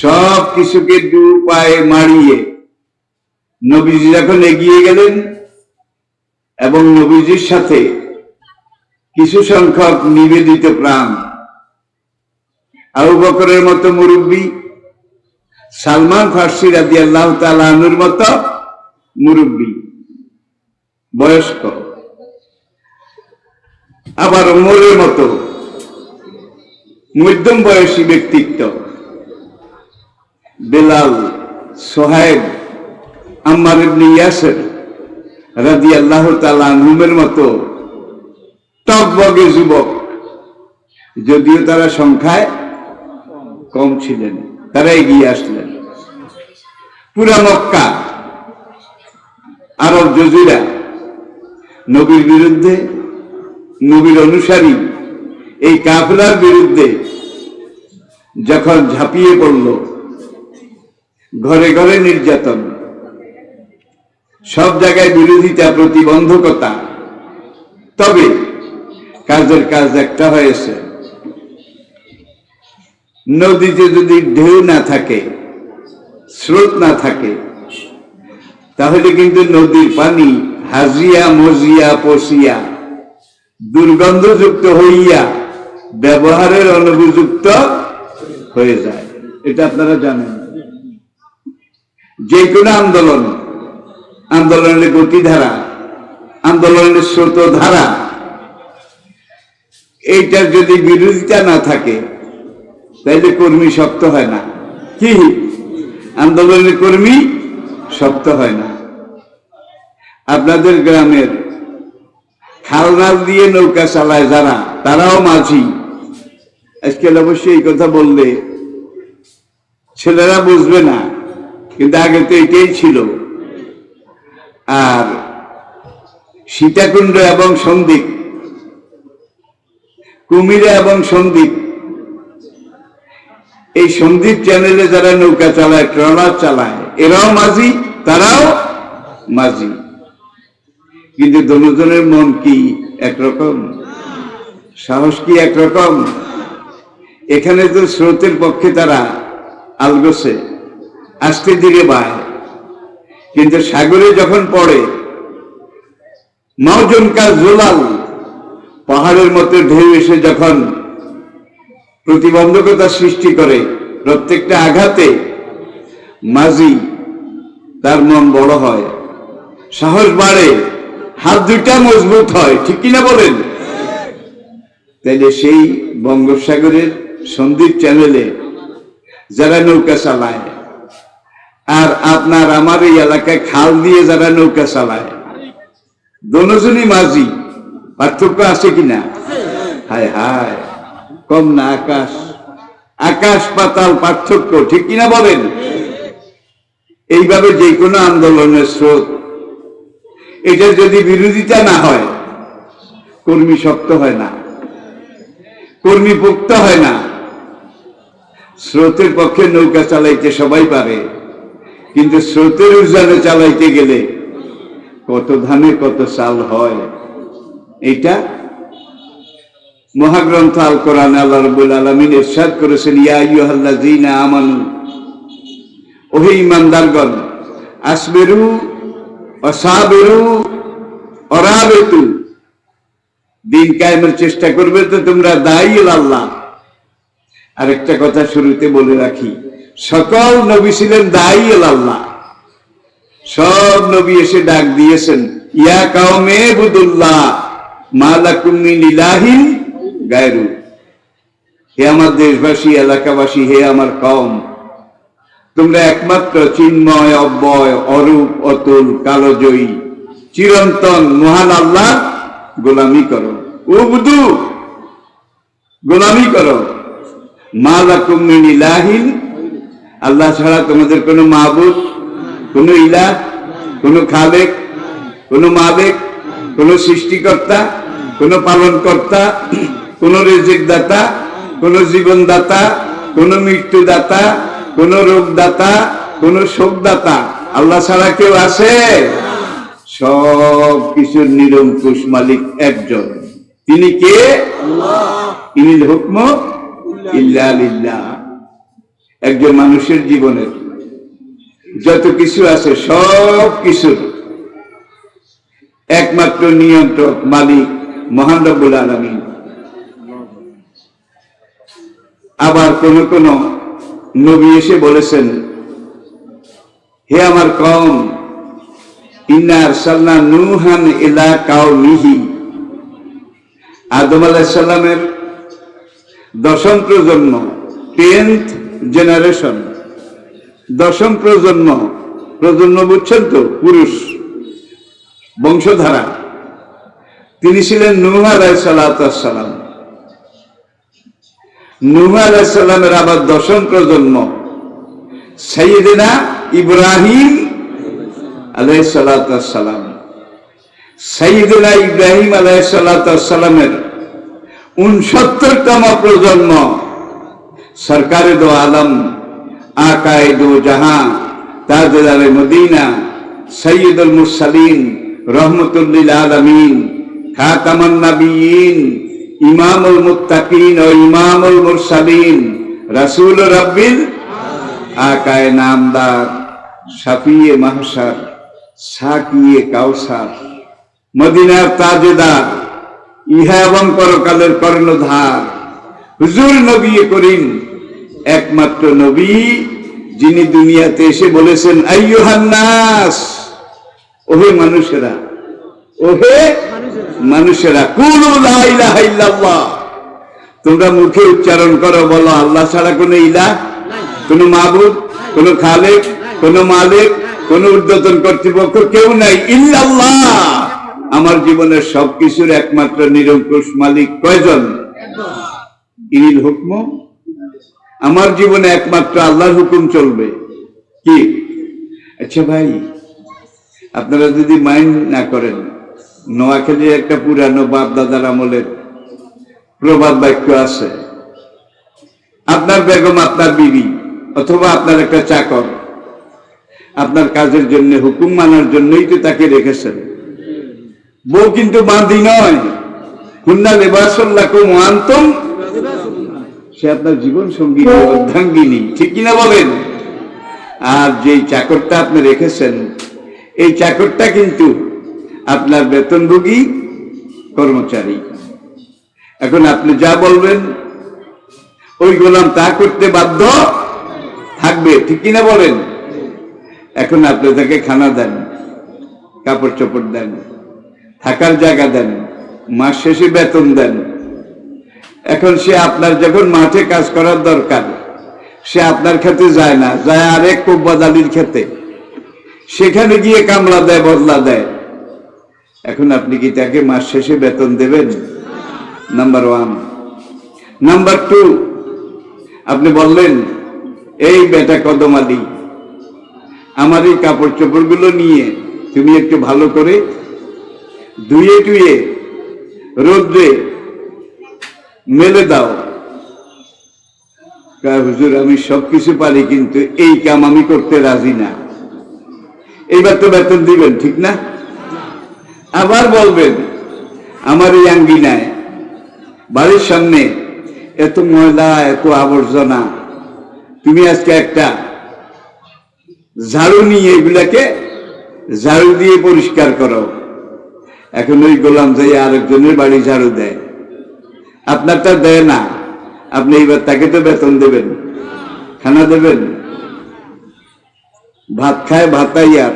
সব কিছুকে দু পায়ে মারিয়ে নবীজি যখন এগিয়ে গেলেন এবং নবীজির সাথে কিছু সংখ্যক নিবেদিত প্রাণ, আবু বকরের মতো মুরব্বী, সালমান ফার্সি রাদিয়াল্লাহু তাআলা আনহুর মতো মুরব্বী বয়স্ক, আবার ওমরের মতো মধ্যম বয়সী ব্যক্তিত্ব, বেলাল, সোহাইব, আম্মার ইবনে ইয়াসির রাদিয়াল্লাহু তাআলা আনহুমের মতো টকবগে যুবক, যদিও তারা সংখ্যায় কম ছিলেন, তারা এগিয়ে আসলেন। পুরা মক্কা, আরব জজিরা নবীর বিরুদ্ধে, নবীর অনুসারী এই কাফেলার বিরুদ্ধে যখন ঝাঁপিয়ে পড়ল, ঘরে ঘরে নির্যাতন, সব জায়গায় বিরোধিতা, প্রতিবন্ধকতা, তবে কাজের কাজ একটা হয়েছে। নদীতে যদি ঢেউ না থাকে, স্রোত না থাকে, তাহলে কিন্তু নদীর পানি হাজিয়া মজিয়া পচিয়া দুর্গন্ধযুক্ত হইয়া ব্যবহারের অনুপযুক্ত হয়ে যায়। এটা আপনারা জানেন। যে কোনো আন্দোলনের গতিধারা, আন্দোলনের স্রোতধারা, এইটার যদি বিরোধিতা না থাকে তাইলে কর্মী শক্ত হয় না। কি আন্দোলনের কর্মী শক্ত হয় না। আপনাদের গ্রামের খালনাল দিয়ে নৌকা চালায় যারা, তারাও মাঝি। আজকাল অবশ্যই এই কথা বললে ছেলেরা বুঝবে না, কিন্তু আগে তো এটাই ছিল। আর সীতাকুণ্ড এবং সন্দ্বীপ, কুমিরা এবং সন্দ্বীপ, এই সন্দ্বীপ চ্যানেলে যারা নৌকা চালায়, ট্রলার চালায়, এরাও মাঝি, তারাও মাঝি। কিন্তু দুজনের মন কি একরকম, সাহস কি একরকম? এখানে তো স্রোতের পক্ষে তারা আলগোছে, আস্তে ধীরে বায়, কিন্তু সাগরে যখন পড়ে মাউজন কা জোলাল, পাহাড়ের মতো ঢেউ এসে যখন প্রতিবন্ধকতা সৃষ্টি করে, প্রত্যেকটা আঘাতে মাঝি তার মন বড় হয়, সাহস বাড়ে, হাত দুইটা মজবুত হয়। ঠিক কিনা বলেন? তাইলে সেই বঙ্গোপসাগরের সন্দ্বীপ চ্যানেলে যারা নৌকা চালায়, আর আপনার আমার এই এলাকায় খাল দিয়ে যারা নৌকা চালায়, দুজনই মাঝি। পার্থক্য আছে কিনা? হায় হায়, কম না? আকাশ পাতাল পার্থক্য। ঠিক কিনা বলেন? এইভাবে যে কোনো আন্দোলনের স্রোত, এটা যদি বিরোধিতা না হয়, কর্মী শক্ত হয় না, কর্মী পোক্ত হয় না। স্রোতের পক্ষে নৌকা চালাইতে সবাই পারে, কিন্তু স্রোতের উজানে চালাইতে গেলে কত ধানে কত চাল হয়। এটা মহাগ্রন্থ আল কোরআনে আল্লাহ রাব্বুল আলামিন ইরশাদ করেছেন, ইয়া আইয়ুহাল্লাযীনা আমানু, ওহে ঈমানদারগণ, আসবিরু ওয়াসাবিরু ওয়ারাবিতু, দিন কায়েমের চেষ্টা করবে তো তোমরা দায়ী আল্লাহ। আরেকটা কথা শুরুতে বলে রাখি, সকল নবী ছিলেন দায়ী আল্লাহ। সব নবী এসে ডাক দিয়েছেন, ইয়া কাওমে বুদুল্লাহ মা লাকুম মিন ইলাহিন গায়রু। হে আমার দেশবাসী, এলাকাবাসী, হে আমার কওম, তোমরা একমাত্র চিন্ময়, অব্যয়, অরূপ, অতুল, কালজয়ী, চিরন্তন মহান আল্লাহ গোলামি করো। উবুদু, গোলামি করো। মা লাকুম মিন ইলাহিন, আল্লাহ ছাড়া তোমাদের কোনো মাবুদ, কোনো ইলাহ, কোনো খালেক, কোনো মালিক, কোনো সৃষ্টিকর্তা, কোনো পালনকর্তা, কোনো রিজিক দাতা, কোনো জীবনদাতা, কোনো মৃত্যুদাতা, কোনো রোগদাতা, কোনো শোকদাতা আল্লাহ ছাড়া কেউ আছে? সব কিছুর নিরঙ্কুশ মালিক একজন, তিনি কে? আল্লাহ। ইনিল হুকমু ইল্লা লিল্লাহ। একজন মানুষের জীবনের যত কিছু আছে সব কিছুর একমাত্র নিয়ন্ত্রক মালিক মহান রব্বুল আলামিন। আবার কোন কোন নবী এসে বলেছেন, হে আমার কওম, ইন্না আরসালনা নূহান ইলা কাওমিহি, আদম আলাইহিস সালামের দশম প্রজন্ম, 10th জেনারেশন, দশম প্রজন্ম, প্রজন্ম বুঝছেন তো, পুরুষ বংশধারা, তিনি ছিলেন নূহ আলাইহিস সালাম। নূহ আলাইহিস সালামের আবার দশম প্রজন্ম সাইয়েদনা ইব্রাহিম আলাইহিস সালাম। সাইয়েদনা ইব্রাহিম আলাইহিস সালামের 69তম প্রজন্ম সরকারে দো আলম, আকায়ে দো জাহান, তাজদারে মদিনা, সৈয়দুল মুরসালিন, রহমতুল লিল আলামিন, খাতামুন নবিয়্যিন, ইমামুল মুত্তাকিন ও ইমামুল মুরসালিন, রাসূল রাব্বিল আকায়ে নামদার, শাফিয়ে মাহশার, সাকিয়ে কাউসার, মদিনার তাজদার, ইহা এবং পরকালের কর্ণধার হুজুর নবী করিম, একমাত্র নবী যিনি দুনিয়াতে এসে বলেছেন, আইয়ুহান নাস, ওহে মানুষেরা, ওহে মানুষেরা, কুলু লা ইলাহা ইল্লাল্লাহ, তোমরা মুখে উচ্চারণ করো, বলো আল্লাহ ছাড়া কোনো ইলাহ, কোনো মাবুদ, কোনো খালেক, কোনো মালিক, কোনো ঊর্ধ্বতন কর্তৃপক্ষ কেউ নাই, ইল্লাল্লাহ, আমার জীবনের সবকিছুর একমাত্র নিরঙ্কুশ মালিক কয়জন? ইনিল হুকম, আমার জীবনে একমাত্র আল্লাহর হুকুম চলবে। কি? আচ্ছা ভাই, আপনারা যদি মাইন্ড না করেন, নোয়াখালীর একটা পুরানো বাপ দাদার আমলের প্রবাদ বাক্য আছে, আপনার বেগম আপনার বিবি অথবা আপনার একটা চাকর আপনার কাজের জন্য, হুকুম মানার জন্যই তো তাকে রেখেছেন। বউ কিন্তু বাঁধি নয়, হুন্না লিবাসুল লাকুম ওয়া আনতুম, সে আপনার জীবন সঙ্গী, অর্ধাঙ্গিনী, ঠিক কিনা বলেন? আর যেই চাকরটা আপনি রেখেছেন, এই চাকরটা কিন্তু আপনার বেতনভোগী কর্মচারী। এখন আপনি যা বলবেন ওই গোলাম তা করতে বাধ্য থাকবে, ঠিক কিনা বলেন? এখন আপনি তাকে খানা দেন, কাপড় চোপড় দেন, থাকার জায়গা দেন, মাস শেষে বেতন দেন। এখন সে আপনার যখন মাঠে কাজ করার দরকার, সে আপনার খেতে যায় না, যায় আরেক কোব্বাদালির খেতে, সেখানে গিয়ে কামলা দেয়, বদলা দেয়। এখন আপনি কি তাকে মাস শেষে বেতন দেবেন? নাম্বার 1। নাম্বার 2, আপনি বললেন, এই বেটা কদম আলী, আমার এই কাপড় চোপড় গুলো নিয়ে তুমি একটু ভালো করে ধুয়ে টুয়ে রোদ্রে মেলে দাও। হুজুর আমি সবকিছু পারি, কিন্তু এই কাম আমি করতে রাজি না। এইবার তো বেতন দিবেন, ঠিক না? আবার বলবেন, আমার এই আঙ্গিনায় বাড়ির সামনে এত ময়লা, এত আবর্জনা, তুমি আজকে একটা ঝাড়ু নিয়ে এগুলাকে ঝাড়ু দিয়ে পরিষ্কার করো। এখন ওই গোলাম যাই আরেকজনের বাড়ি ঝাড়ু দেয়, আপনারটা দেয় না। আপনি এইবার তাকে তো বেতন দেবেন, খানা দেবেন। ভাত খায় ভাতাইয়ার,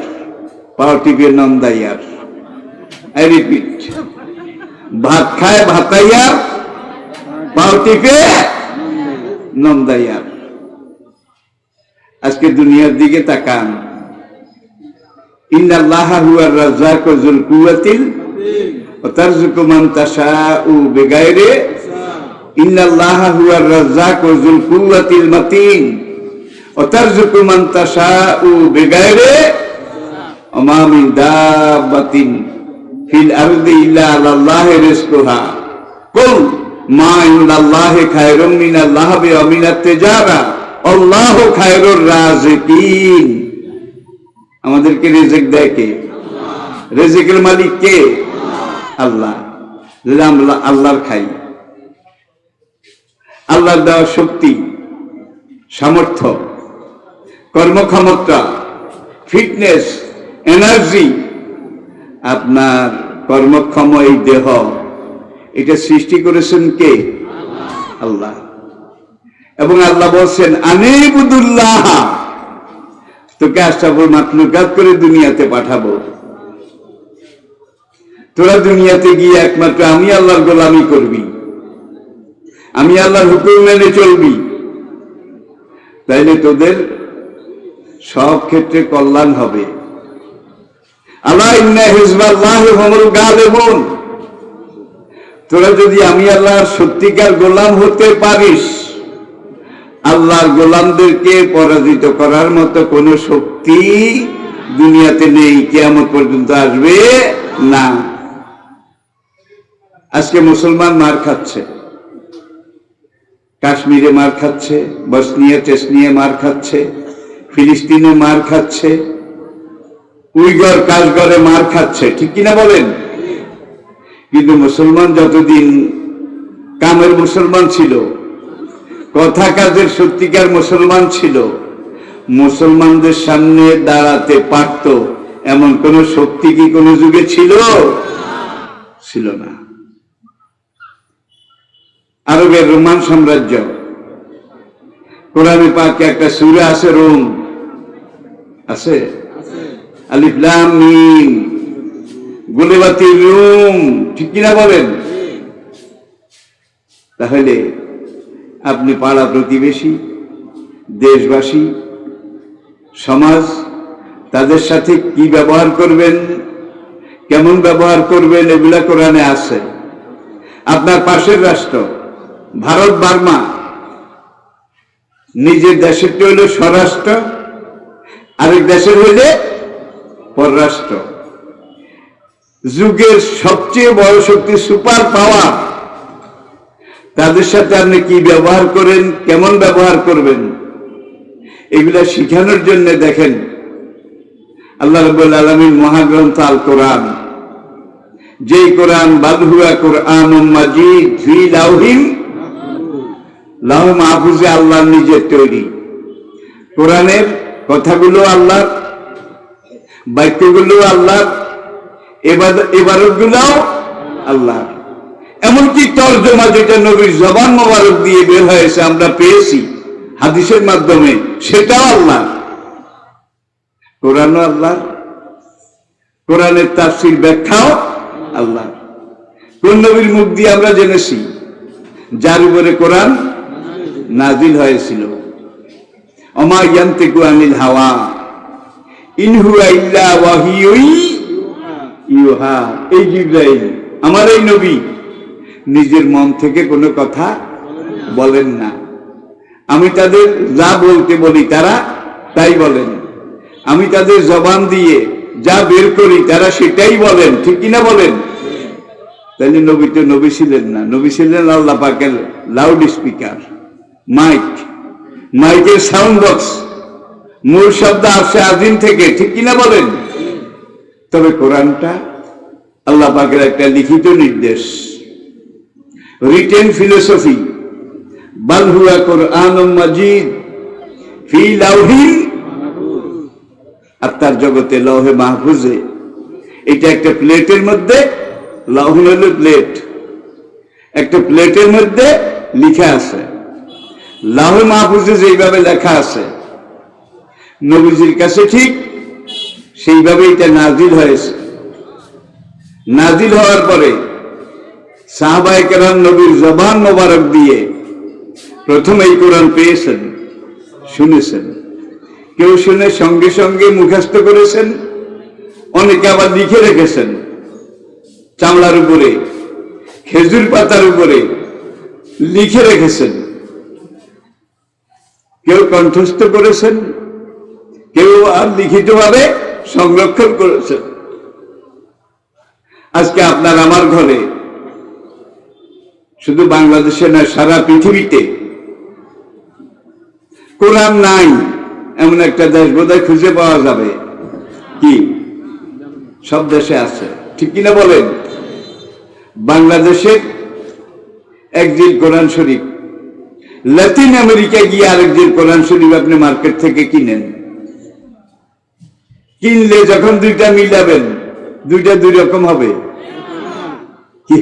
পাও টিপে নন্দাইয়ার। আই রিপিট, ভাত খায় ভাতাইয়ার, পাও টিপে নন্দাইয়ার। আজকে দুনিয়ার দিকে তাকান, ইন্নাল্লাহা হুয়ার রাজ্জাকু যুল কুওয়াতিল ওয়া তারযুকু মান তাশাউ বিগাইরি, ইন্নাল্লাহা হুয়ার রাজ্জাকু যুল কুওয়াতিল মাতিন ওয়া তারযুকু মান তাশাউ বিগাইরি ওয়া মা মিন দাব্বাতিন ফিল আরদি ইল্লা আলাল্লাহি রিজকুহা কুল মা ইনদাল্লাহি খায়রুম মিনাল লাহবি ওয়া মিনাত তিজারা আল্লাহু খায়রুর রাযিকিন। আমাদেরকে রিজিক দেয় কে? রিজিকের মালিক কে? আল্লাহ। যদি আমরা আল্লাহর খাই, আল্লাহর দেওয়া শক্তি সামর্থ্য, কর্মক্ষমতা, ফিটনেস, এনার্জি, আপনার কর্মক্ষম এই দেহ, এটা সৃষ্টি করেছেন কে? আল্লাহ। এবং আল্লাহ বলছেন আনিবুদুল্লাহ, তোকে আশরাফুল মাখলুকাত করে দুনিয়াতে পাঠাবো, তোরা দুনিয়াতে গিয়ে একমাত্র আমি আল্লাহর গোলামি করবি, আমি আল্লাহর হুকুম মেনে চলবি, তাইলে তোদের সব ক্ষেত্রে কল্যাণ হবে। আলা ইন্না হিজবাল্লাহি হুমুল গালিবুন, তোরা যদি আমি আল্লাহর সত্যিকার গোলাম হতে পারিস, আল্লাহর গোলামদেরকে পরাজিত করার মতো কোন শক্তি দুনিয়াতে নেই, কিয়ামত পর্যন্ত আসবে না। আজকে মুসলমান মার খাচ্ছে, কাশ্মীরে মার খাচ্ছে, বসনিয়া টেসনিয়া মার খাচ্ছে, ফিলিস্তিনে মার খাচ্ছে, উইগর কাশগরে মার খাচ্ছে, ঠিক কিনা বলেন? কিন্তু মুসলমান যতদিন কামের মুসলমান ছিল, কথা কাজের সত্যিকার মুসলমান ছিল, মুসলমানদের সামনে দাঁড়াতে পারত এমন কোন শক্তি কি কোন যুগে ছিল? ছিল না। আরবের রোমান সাম্রাজ্য, কোরআনে পাকে একটা সূরা আছে, রোম আছে, আলিফ লাম মিম, গুলিবাতির রুম, ঠিক কিনা বলেন? তাহলে আপনি পাড়া প্রতিবেশী, দেশবাসী, সমাজ, তাদের সাথে কি ব্যবহার করবেন, কেমন ব্যবহার করবেন, এগুলা কোরআনে আছে। আপনার পাশের রাষ্ট্র ভারত, বার্মা, নিজের দেশেরটা হইল স্বরাষ্ট্র, আরেক দেশের হইলে পররাষ্ট্র। যুগের সবচেয়ে বড় শক্তি, সুপার পাওয়ার, তাদের সাথে আপনি কি ব্যবহার করেন, কেমন ব্যবহার করবেন, এগুলা শিখানোর জন্য দেখেন আল্লাহ রাব্বুল আলামিন মহাগ্রন্থ আল কোরআন, যেই কোরআন বাল হুয়া কোরআনুম মাজিদ ফি লাউহিন, লাউহ মাহফুজে আল্লাহ নিজের তৈরি। কোরআনের কথাগুলো আল্লাহর, বাক্যগুলো আল্লাহর, ইবাদতগুলো আল্লাহর। এমনকি তরজমা যেটা নবীর জবান মোবারক দিয়ে বের হয়েছে, আমরা পেয়েছি হাদিসের মাধ্যমে, সেটাও আল্লাহ। কোরআনও আল্লাহ, কোরআনের তাফসীর ব্যাখ্যাও আল্লাহ। কোন নবীর মুখ দিয়ে আমরা জেনেছি যার উপরে কোরআন নাজিল হয়েছিল? ওমা ইয়ান্তিকু আনিল হাওয়া ইন হুয়া ইল্লা ওয়াহিয়ুন ইউহা। এই জিবরাইল, আমার এই নবী, নিজের মন থেকে কোনো কথা বলেন না। আমি তাদের যা বলতে বলি তারা তাই বলেন, আমি তাদের জবান দিয়ে যা বের করি তারা সেটাই বলেন, ঠিক কিনা বলেন? তাহলে নবী তো নবী ছিলেন না, নবী ছিলেন আল্লাহ পাকের লাউড স্পিকার, মাইক, মাইকের সাউন্ড বক্স, মূল শব্দ আসে আদিন থেকে, ঠিক কিনা বলেন? তবে কোরআনটা আল্লাহ পাকের একটা লিখিত নির্দেশ, রিটেন ফিলোসফি, বাল হুয়া কোরআনুম মাজিদ ফি লাউহিন, আত্মার জগতে লৌহে মাহফুজে। এটা একটা প্লেটের মধ্যে, লৌহ হল প্লেট, একটা প্লেটের মধ্যে লিখা আছে, লৌহে মাহফুজে যেইভাবে লেখা আছে নবীজির কাছে ঠিক সেইভাবে এটা নাজিল হয়েছে। নাজিল হওয়ার পরে সাহাবায়ে কেরাম নবীর জবান মোবারক দিয়ে প্রথম এই কোরআন পেয়েছেন, শুনেছেন। কেউ শুনে সঙ্গে সঙ্গে মুখস্থ করেছেন, অনেকে আবার লিখে রেখেছেন চামড়ার উপরে, খেজুর পাতার উপরে লিখে রেখেছেন। কেউ কণ্ঠস্থ করেছেন, কেউ আর লিখিতভাবে সংরক্ষণ করেছেন। আজকে আপনার আমার ঘরে, শুধু বাংলাদেশে নয় সারা পৃথিবীতে কোরআন নাই এমন একটা দেশ বোধহয় খুঁজে পাওয়া যাবে কি? সব দেশে আছে, ঠিক কিনা বলেন? বাংলাদেশের একদিন কোরআন শরীফ লাতিন আমেরিকা গিয়ে আরেকজন কোরআন শরীফ আপনি মার্কেট থেকে কিনেন, কিনলে যখন দুইটা মিলাবেন দুইটা দুই রকম হবে। কি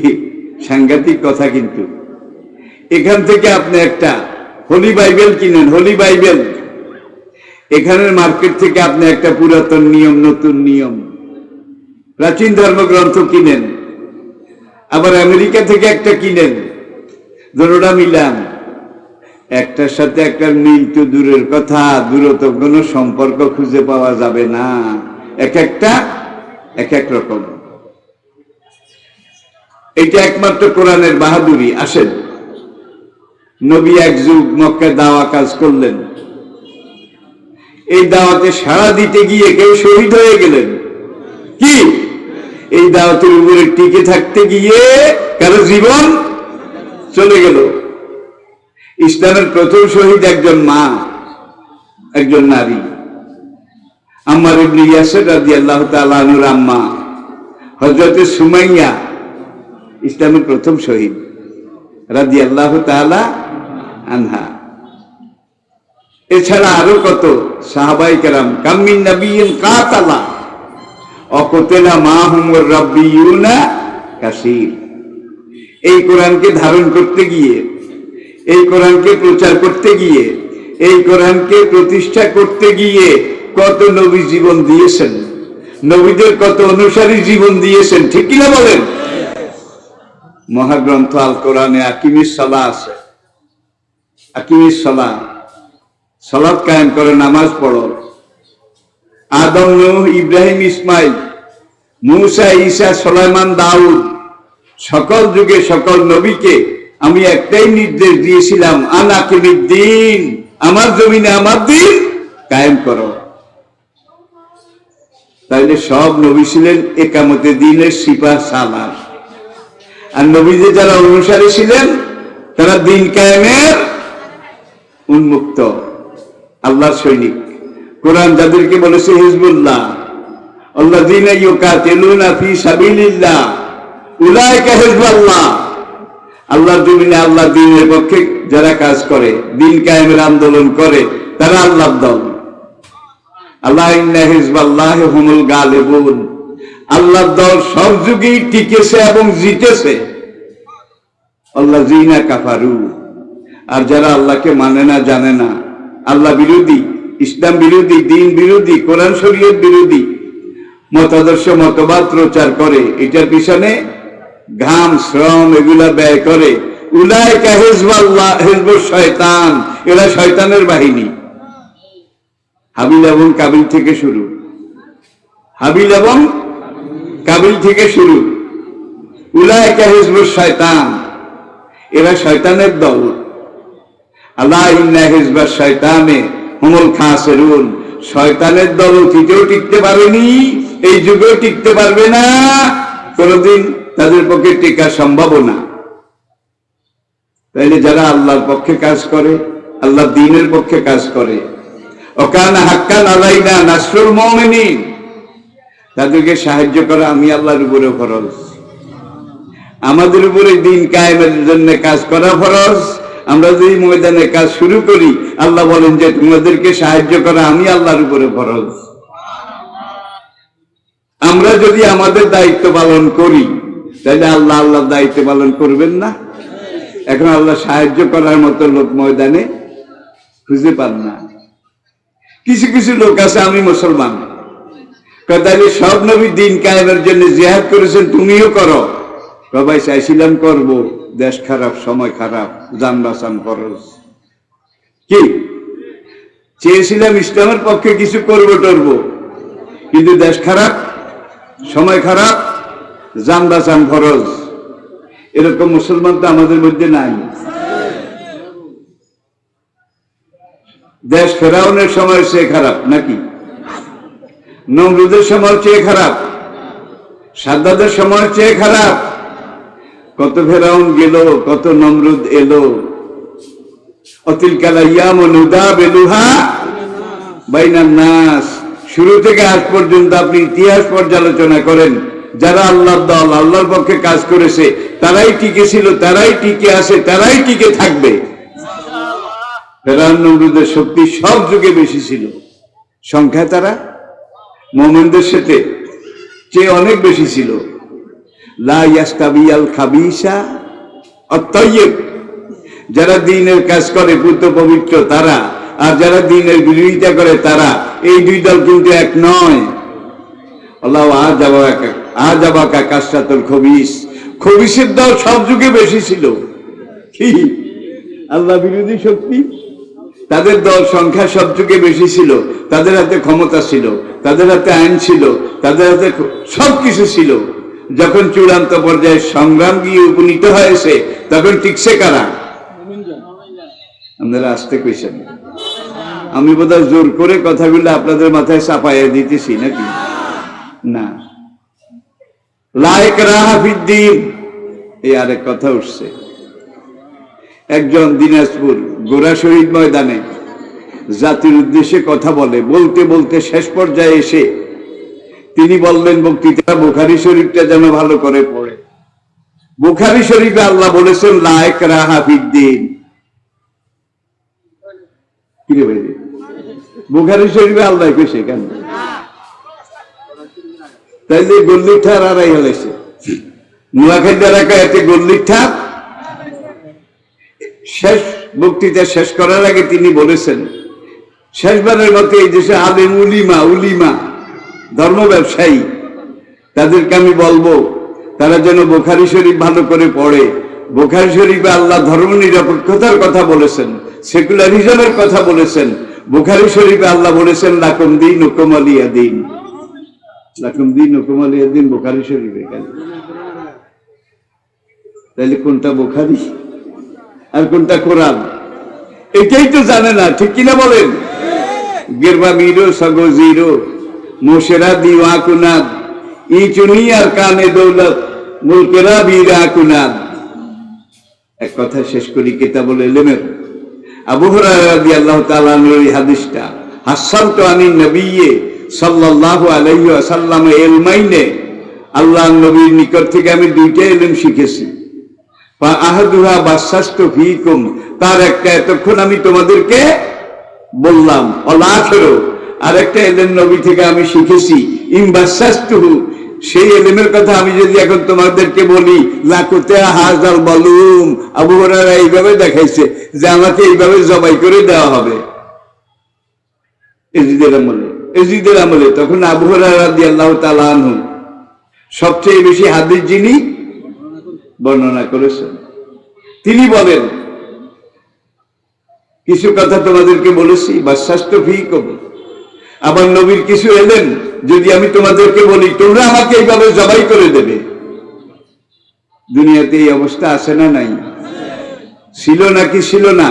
সাংঘাতিক কথা! কিন্তু এখান থেকে আপনি একটা হোলি বাইবেল কিনেন, হোলি বাইবেল, এখানের মার্কেট থেকে আপনি একটা পুরাতন নিয়ম, নতুন নিয়ম, প্রাচীন ধর্মগ্রন্থ কিনেন, আবার আমেরিকা থেকে একটা কিনেন, দুটোটা মিলান, একটার সাথে একটার মিল তো দূরের কথা, দূরত্ব কোনো সম্পর্ক খুঁজে পাওয়া যাবে না, এক একটা এক এক রকম। এটা একমাত্র কোরআনের বাহাদুরি। আসেন, নবী এক যুগ মক্কায় দাওয়া কাজ করলেন, এই দাওয়াতে সাড়া দিতে গিয়ে কেউ শহীদ হয়ে গেলেন। কি এই দাওয়াতের উপরে টিকে থাকতে গিয়ে কারো জীবন চলে গেল। ইসলামের প্রথম শহীদ একজন মা, একজন নারী, আম্মার ইবনে ইয়াসির রাদিয়াল্লাহু তাআলা আনহুর আম্মা হযরত সুমাইয়া ইসলামের প্রথম শহীদ রাদিয়াল্লাহু তাআলা আনহা। এছাড়া আরো কত সাহাবায়ে কেরাম, কাম মিন নাবিয়্যিন কাতালা অকতলা মাহুমুর রাব্বিয়ুনা কাসীর। এই কোরআনকে ধারণ করতে গিয়ে, এই কোরআনকে প্রচার করতে গিয়ে, এই কোরআনকে প্রতিষ্ঠা করতে গিয়ে কত নবী জীবন দিয়েছেন, নবীদের কত অনুসারী জীবন দিয়েছেন, ঠিক কিনা বলেন? মহাগ্রন্থ আল কোরআনে আকিমিস সালাহ আছে, আকিমিস সালাহ, সালাত কায়েম করে, নামাজ পড়ো। আদম, নূহ, ইব্রাহিম, ইসমাইল, মূসা, ঈসা, সুলাইমান, দাউদ, সকল যুগে সকল নবীকে আমি একটাই নির্দেশ দিয়েছিলাম, আনাকিমিদ্দিন, আমার জমিনে আমার দিন কায়েম করো। তাইলে সব নবী ছিলেন একামতে দিনের সিপাহ সালার, আর নবীদের যারা অনুসারী ছিলেন তারা দিন কায়েমের উন্মুক্ত, আল্লাহর সৈনিক। কোরআন যাদেরকে বলেছে হিজবুল্লাহ, আল্লাযীনা ইউকাতিলুনা ফী সাবিলিল্লাহ উলাইকা হিজবুল্লাহ, আল্লাহর জমিনে আল্লাহ দ্বীনের পক্ষে যারা কাজ করে, দিন কায়েমের আন্দোলন করে, তারা আল্লাহর দল। আল্লাহ ইন্না হিজবাল্লাহি হুমুল গালিবুন, আল্লাহর দল সব যুগেই টিকেছে এবং জিতেছে। আল্লাযীনা কাফারু, আর যারা আল্লাহকে মানে না, জানে না, আল্লাহ বিরোধী, ইসলাম বিরোধী, দিন বিরোধী, কোরআন শরীয়ত বিরোধী মতাদর্শ, মতবাদ প্রচার করে, এটার পিছনে ঘাম শ্রম এগুলা ব্যয় করে, উলাইকা হিজবুল্লাহ, হিজবুশ শয়তান, এরা শয়তানের বাহিনী। হাবিল এবং কাবিল থেকে শুরু, হাবিল এবং কাবিল থেকে শুরু, উলাইকা হিজবুশ শয়তান, এরা শয়তানের দল। আল্লাহ ইন্না হিজবাশ শয়তানে হুমুল খাসিরুন, শয়তানের দল অতীতেও টিকতে পারেনি, এই যুগেও টিকতে পারবে না, কোনদিন তাদের পক্ষে টিকা সম্ভব না। তাইলে যারা আল্লাহর পক্ষে কাজ করে, আল্লাহ দ্বীনের পক্ষে কাজ করে, ওয়াকানা হাক্কান আলাইনা নাসরুল মুমিনিন, তাদেরকে সাহায্য করা আমি আল্লাহর উপরে ফরজ, আমাদের উপরে দিন কায়েমের জন্য কাজ করা ফরজ। আমরা যদি ময়দানে কাজ শুরু করি, আল্লাহ বলেন যে তোমাদেরকে সাহায্য করা আমি আল্লাহর উপরে ফরজ। আমরা যদি আমাদের দায়িত্ব পালন করি, তাহলে আল্লাহ আল্লাহর দায়িত্ব পালন করবেন না? এখন আল্লাহ সাহায্য করার মতো লোক ময়দানে খুঁজে পান না। কিছু কিছু লোক আছে, আমি মুসলমান, তাহলে সব নবী দিন কায়েমের জন্য জিহাদ করেছেন, তুমিও করো। সবাই চাইছিলাম করব, দেশ খারাপ, সময় খারাপ, জান বাঁচান ফরজ। কি চেয়েছিলাম ইসলামের পক্ষে কিছু করবো টরবো, কিন্তু দেশ খারাপ, সময় খারাপ, জান বাঁচান ফরজ। এরকম মুসলমান তো আমাদের মধ্যে নাই। দেশ ফেরাউনের সময় চেয়ে খারাপ নাকি? নমরুদের সময় চেয়ে খারাপ, সাদ্দাদের সময় চেয়ে খারাপ। কত ফেরাউন গেল, কত নমরুদ এলো। অতিলকাল আইয়ামু নুদাবিলুহা বাইনান নাস। শুরু থেকে আজ পর্যন্ত আপনি ইতিহাস পর্যালোচনা করেন, যারা আল্লাহর দল, আল্লাহর পক্ষে কাজ করেছে, তারাই টিকে ছিল, তারাই টিকে আছে, তারাই টিকে থাকবে। ফেরাউন নমরুদের শক্তি সব যুগে বেশি ছিল, সংখ্যায় তারা মুমিনদের সাথে চেয়ে অনেক বেশি ছিল। লা ইয়াস্তাবিয়াল খাবিসা অত-তাইয়্যিব, যারা দ্বীনের কাজ করে পূত পবিত্র তারা, আর যারা দ্বীনের বিরোধিতা করে তারা, এই দুই দল কিন্তু এক নয়। আল্লাহ আজাবাকা কাসরাতুল খবিস, খবিসের দল সব যুগে বেশি ছিল। কি আল্লাহ বিরোধী শক্তি, তাদের দল সংখ্যা সব যুগে বেশি ছিল, তাদের হাতে ক্ষমতা ছিল, তাদের হাতে আইন ছিল, তাদের হাতে সবকিছু ছিল। যখন চূড়ান্ত পর্যায়ে সংগ্রাম গিয়ে উপনীত হয়েছে, তখন টিকছে কারা? আপনারা আসতে কইছেন, আমি বোধহয় জোর করে কথাগুলো আপনাদের মাথায় চাপাইয়া দিতেছি নাকি? না, লা ইকরাহা ফিদ্দীন, এই আরেক কথা উঠছে। একজন দিনাজপুর গোরা শহীদ ময়দানে জাতির উদ্দেশ্যে কথা বলে, বলতে বলতে শেষ পর্যায়ে এসে তিনি বললেন বক্তৃতা বুখারী শরীফটা যেন ভালো করে পড়ে। বুখারী শরীফে আল্লাহ বলেছেন লা ইকরাহা ফিদ্দীন। কি রে ভাই, বুখারী শরীফে আল্লাহ কইছে কেন? তাইলে গল্লির ঠার আড়াই হলেছে, নোয়াখালী এলাকায় এতে গল্লির ঠার। শেষ বক্তৃতা শেষ করার আগে তিনি বলেছেন, শেষবারের মতো এই দেশে আলেম উলিমা ধর্ম ব্যবসায়ী তাদেরকে আমি বলবো, তারা যেন বুখারী শরীফ ভালো করে পড়ে। বুখারী শরীফে আল্লাহ ধর্ম নিরপেক্ষতার কথা বলেছেন, সেকুলারিজমের কথা বলেছেন। বুখারী শরীফে আল্লাহ বলেছেন লাকুম দীনুকুম ওয়ালিয়া দীন। লাকুম দীনুকুম ওয়ালিয়া দীন বুখারী শরীফে কেন? তাহলে কোনটা বুখারী আর কোনটা কোরআন? এটাই তো জানে না, ঠিক কিনা বলেন? গেরবা মিরো সগো জিরো মোশেরা দিওয়া কুনাদ ই চুনি আর কানে দৌলত মুলকেরা বীরা কুনাদ। এক কথা শেষ করি কিতাবুল ইলমের আবু হুরায়রা রাদিয়াল্লাহু তাআলা আনহুর এই হাদিসটা, হাসানতু আনিন নবিয়্যি সাল্লাল্লাহু আলাইহি ওয়াসাল্লাম ইলমাইনে, আল্লাহর নবীর নিকট থেকে আমি দুইটা ইলম শিখেছি। আহাদুহা বাসাস্তু ফীকুম, তার একটা এতক্ষণ আমি তোমাদেরকে বললাম, আল-আখিরু, আর একটা ইলম নবী থেকে আমি শিখেছি ইমবাসাস্তুহু, সেই ইলমের কথা আমি যদি এখন তোমাদেরকে বলি লাকুতে হাজাল বালুম, আবু হুরায়রা এইভাবে দেখাইছে যে আমাকে এইভাবে জবাই করে দেওয়া হবে এজিদের আমলে। তখন আবু হুরায়রা রাদিয়াল্লাহু তাআলা আনহু সবচেয়ে বেশি হাদিস যিনি বর্ণনা করেছেন, তিনি বলেন কিছু কথা তোমাদেরকে বলেছি বাসাস্তু ফীকুম, আবার নবীর কিছু এলেন যদি আমি তোমাদেরকে বলি তোমরা আমাকে এইভাবে জবাই করে দেবে। দুনিয়াতে এই অবস্থা আছে না নাই? ছিল নাকি ছিল না?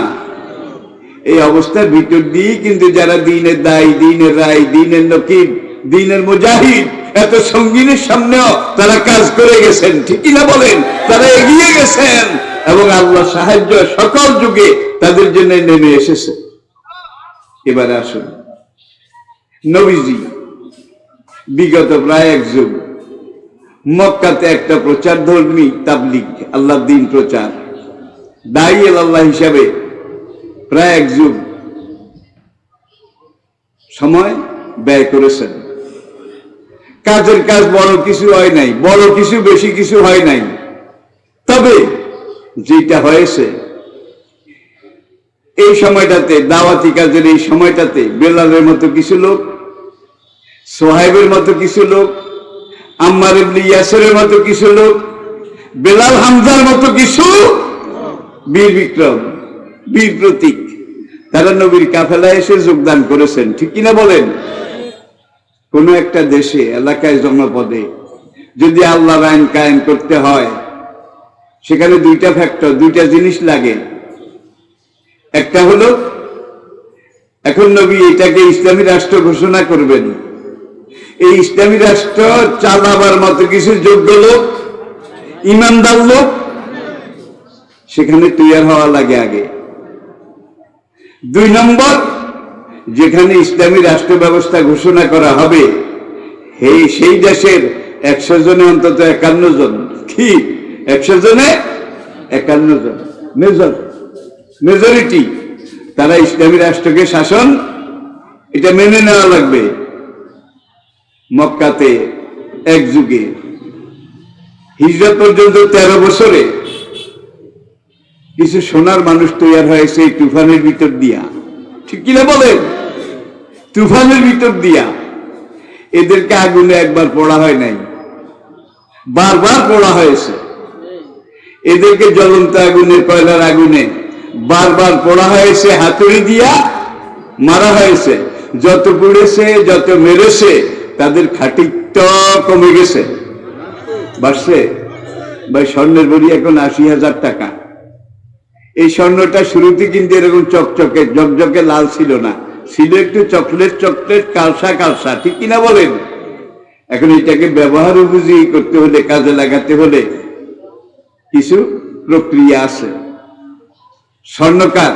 এই অবস্থার ভিতর দিয়ে কিন্তু যারা দ্বীনের দায়ী, দ্বীনের রায়, দ্বীনের নকিব, দ্বীনের মুজাহিদ, এত সঙ্গীনের সামনেও তারা কাজ করে গেছেন, ঠিক কিনা বলেন? তারা এগিয়ে গেছেন এবং আল্লাহ সাহায্য সকল যুগে তাদের জন্য নেমে এসেছে। এবারে আসুন, নবীজি বিগত প্রায় এক যুগ মক্কাতে একটা প্রচার ধর্মী তাবলীগ, আল্লাহর দ্বীন প্রচার, দায়ী আল্লাহ হিসাবে প্রায় এক যুগ সময় ব্যয় করেছেন। কাজের কাজ বড় কিছু হয় নাই, বড় কিছু বেশি কিছু হয় নাই, তবে যেটা হয়েছে এই সময়টাতে, দাওয়াতি কাজের এই সময়টাতে বেলালের মতো কিছু লোক, সোহাইবের মতো কিছু লোক, আম্মার ইবনে ইয়াসিরের মতো কিছু লোক, বেলাল হামজার মতো কিছু বীর বিক্রম, বীর প্রতীক, তারা নবীর কাফেলায় এসে যোগদান করেছেন, ঠিক কিনা বলেন? কোন একটা দেশে, এলাকায়, জনপদে যদি আল্লাহর আইন কায়েম করতে হয়, সেখানে দুইটা ফ্যাক্টর, দুইটা জিনিস লাগে। একটা হলো এখন নবী এটাকে ইসলামী রাষ্ট্র ঘোষণা করবেন, এই ইসলামী রাষ্ট্র চালাবার মতো কিছু যোগ্য লোক, ইমানদার লোক সেখানে তৈরি হওয়া লাগে আগে। দুই নম্বর, যেখানে ইসলামী রাষ্ট্র ব্যবস্থা ঘোষণা করা হবে সেই দেশের 100 জনে অন্তত 51 জন, কি 100 জনে 51 জন মেজরিটি, তারা ইসলামী রাষ্ট্রকে শাসন এটা মেনে নেওয়া লাগবে। মক্কাতে এক যুগে হিজরত পর্যন্ত 13 বছরে কিছু সোনার মানুষ তৈরি হয়েছে এই তুফানের ভিতর দিয়া, ঠিক কিনা বলেন? তুফানের ভিতর দিয়া। এদেরকে আগুনে একবার পোড়া হয় নাই, বারবার পোড়া হয়েছে। এদেরকে জ্বলন্ত আগুনে, কয়লার আগুনে বারবার পোড়া হয়েছে, হাতুড়ি দিয়া মারা হয়েছে। যত পুড়েছে, যত মেরেছে, তাদের খাঁটিত্ব কমে গেছে, বাড়ছে। ভাই স্বর্ণের বড়ি এখন 80,000 টাকা। এই স্বর্ণটা শুরুতে কিন্তু এরকম চকচকে জকজকে লাল ছিল না, ছিল একটু চকলেট চকলেট, কালসা কালসা, ঠিক কিনা বলেন? এখন এটাকে ব্যবহার উপযোগী করতে হলে, কাজে লাগাতে হলে কিছু প্রক্রিয়া আছে। স্বর্ণকার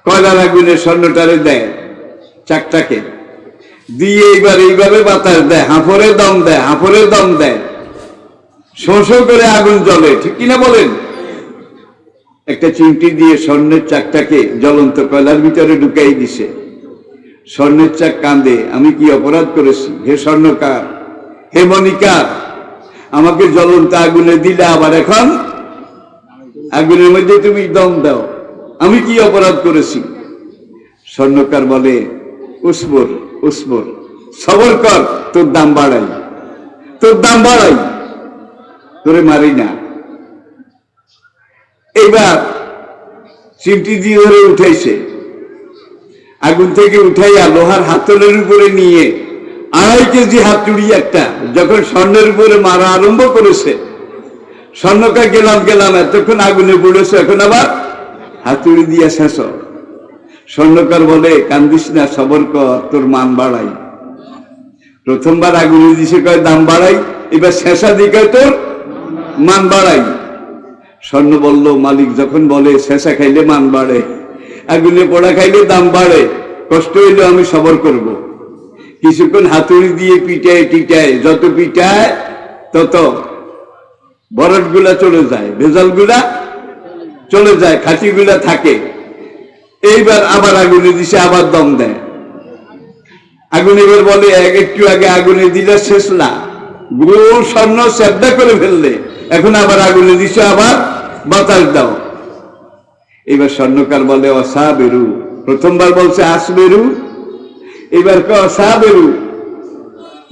কয়লার আগুনে স্বর্ণটারে দেয়, চাকটাকে দিয়ে এইবার এইভাবে বাতাস দেয়, হাঁফরে দম দেয়, হাঁফরে দম দেয়, শো শো করে আগুন জ্বলে, ঠিক কিনা বলেন? একটা চিমটি দিয়ে স্বর্ণের চাকটাকে জ্বলন্ত কয়লার ভিতরে ঢুকাই দিছে। স্বর্ণের চাক কান্দে, আমি কি অপরাধ করেছি হে স্বর্ণকার, হে মণিকার, আমাকে জ্বলন্ত আগুনে দিলে, আবার এখন আগুনের মধ্যে তুমি দম দাও, আমি কি অপরাধ করেছি? স্বর্ণকার বলে, উসবর উসবর, সবর কর, তোর দাম বাড়াই, তোর দাম বাড়াই, তোরে মারি না। এইবার চিমটি দিয়ে ধরে উঠাইছে, আগুন থেকে উঠাইয়া লোহার হাতলের উপরে নিয়ে 2.5 কেজি হাতুড়ি একটা যখন স্বর্ণের উপরে মারা আরম্ভ করেছে, স্বর্ণকার গেলাম গেলাম, এতক্ষণ আগুনে পড়েছে, এখন আবার হাতুড়ি দিয়া শেষ। স্বর্ণকার বলে, কান্দিস না, সবর কর, তোর মান বাড়াই। প্রথমবার আগুনে দিছে কয় দাম বাড়াই, এবার শেষা দিকে তোর মান বাড়াই। স্বর্ণ বলল, মালিক যখন বলে শেষা খাইলে মান বাড়ে, আগুনে পোড়া খাইলে দাম বাড়ে, কষ্ট হইলে আমি সবর করব। কিছুক্ষণ হাতুড়ি দিয়ে পিটায় টিটায়, যত পিটায় তত বরট গুলা চলে যায়, ভেজাল গুলা চলে যায়, খাঁটি গুলা থাকে। এইবার আবার আগুনে দিছে, আবার দম দেয়। আগুন এবার বলে, একটু আগে আগুনে দিলে শেষলা, গোল স্বর্ণ শ্রদ্ধা করে ফেললে, এখন আবার আগুনে দিছে, আবার বাতাস দাও। এবার স্বর্ণকার বলে, অসা বেরু, প্রথমবার বলছে আস বেরু, এবার অসা বেরু,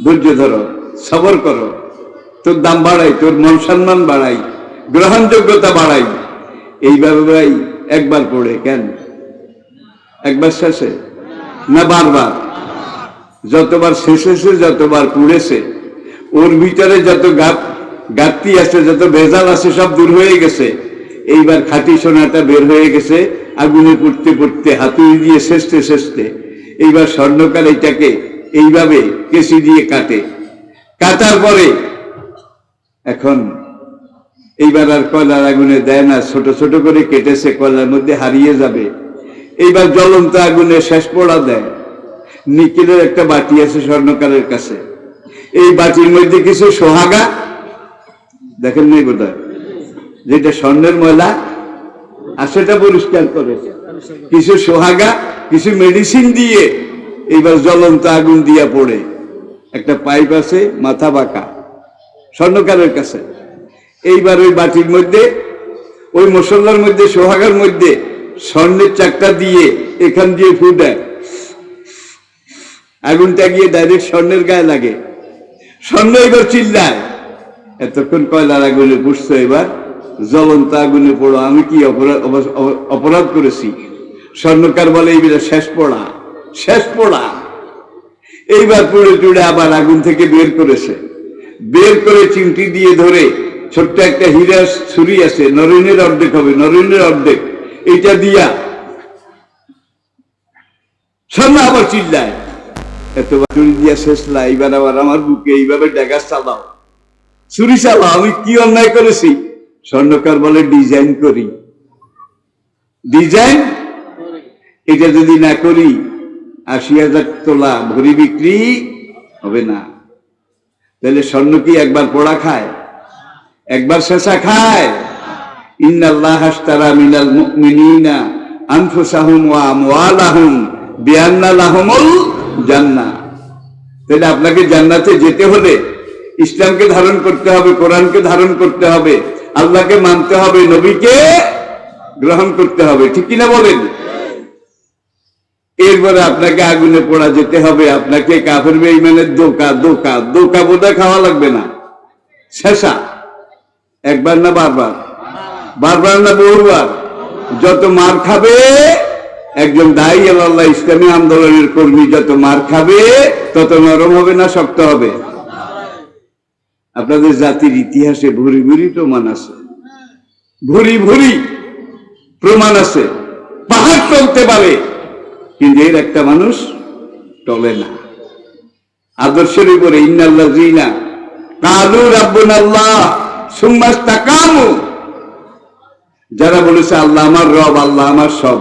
ধৈর্য ধরো, সবর করো, তোর দাম বাড়াই, তোর মন সম্মান বাড়াই, গ্রহণযোগ্যতা বাড়াই। এইভাবে ভাই একবার পড়ে কেন, একবার শেষে না বারবার? যতবার শেষেছে, যতবার পুড়েছে, ওর ভিতরে যত ঘাটতি আছে, যত ভেজাল আছে, সব দূর হয়ে গেছে। এইবার খাঁটি সোনাটা বের হয়ে গেছে, আগুনে পড়তে পড়তে, হাতুড়ি দিয়ে শেষতে শেষতে। এইবার স্বর্ণকার এটাকে এইভাবে কেসি দিয়ে কাটে, কাটার পরে এখন এইবার আর কয়লার আগুনে দেয় না, ছোট ছোট করে কেটেছে, কয়লার মধ্যে হারিয়ে যাবে। এইবার জ্বলন্ত আগুনে শেষ পোড়া দেয়। নিকেলের একটা বাটি আছে স্বর্ণকারের কাছে, এই বাটির মধ্যে কিছু সোহাগা, দেখেন নাই বোধহয়, যেটা স্বর্ণের ময়লা আর সেটা পরিষ্কার করে, কিছু সোহাগা, কিছু মেডিসিন দিয়ে এইবার জ্বলন্ত আগুন দিয়া পড়ে। একটা পাইপ আছে, মাথা বাঁকা, স্বর্ণকারের কাছে। এইবার ওই বাটির মধ্যে, ওই মশলার মধ্যে, সোহাগার মধ্যে স্বর্ণের চাকটা দিয়ে এখান দিয়ে ফু দেয়, আগুনটা গিয়ে ডাইরেক্ট স্বর্ণের গায়ে লাগে। স্বর্ণ এবার চিল্লায়, এতক্ষণ কয়লার আগুনে পুষছো, এবার জ্বলন্ত আগুনে পড়ো, আমি কি অপরাধ করেছি? স্বর্ণকার বলে, এইবার শেষ পড়া, শেষ পড়া। এইবার পুড়ে টুড়ে আবার আগুন থেকে বের করেছে, বের করে চিমটি দিয়ে ধরে, ছোট্ট একটা হীরা ছুরি আছে, নরেনের অর্ধেক হবে, নরেনের অর্ধেক, এইটা দিয়া স্বর্ণ আবার চিল্লায়, এতবার ছুরি দিয়া শেষলা, এইবার আবার আমার বুকে এইভাবে ডেগা চালাও, ছুরি চালাও, আমি কি অন্যায় করেছি? স্বর্ণকার বলে, ডিজাইন করি, ডিজাইন, এটা যদি না করি 80,000 তোলা ভরি বিক্রি হবে না। তাহলে স্বর্ণ কি একবার পোড়া খায়, একবার শেষা খায়? ইন্নাল্লাহ আশতারা মিনাল মুমিনিনা আনফুসাহুম ওয়া আমওয়ালাহুম বিআন্না লাহুমুল জান্নাহ। তাহলে আপনাকে জান্নাতে যেতে হলে ইসলামকে ধারণ করতে হবে, কোরআনকে ধারণ করতে হবে, আল্লাহকে মানতে হবে, নবীকে গ্রহণ করতে হবে, ঠিক কিনা বলেন? এরপরে আপনাকে আগুনে পোড়া যেতে হবে, আপনাকে কাফের বেঈমানের ধোঁকা বোধা খাওয়া লাগবে না, শেষা একবার না বারবার, বারবার না বহুবার, যত মার খাবে একজন দায়ী আল্লাহ ইসলামী আন্দোলনের কর্মী, যত মার খাবে তত নরম হবে না শক্ত হবে? আপনাদের জাতির ইতিহাসে ভুরি ভুরি প্রমাণ আছে, ভুরি ভুরি প্রমাণ আছে। পাহাড় চলতে পারে কিন্তু এর একটা মানুষ টলে না। আদর্শের উপরে ইন্নাল্লাযীনা ক্বালু রাব্বুনাল্লাহ সুম্মা ইসতাকামু, যারা বলেছে আল্লাহ আমার রব, আল্লাহ আমার সব,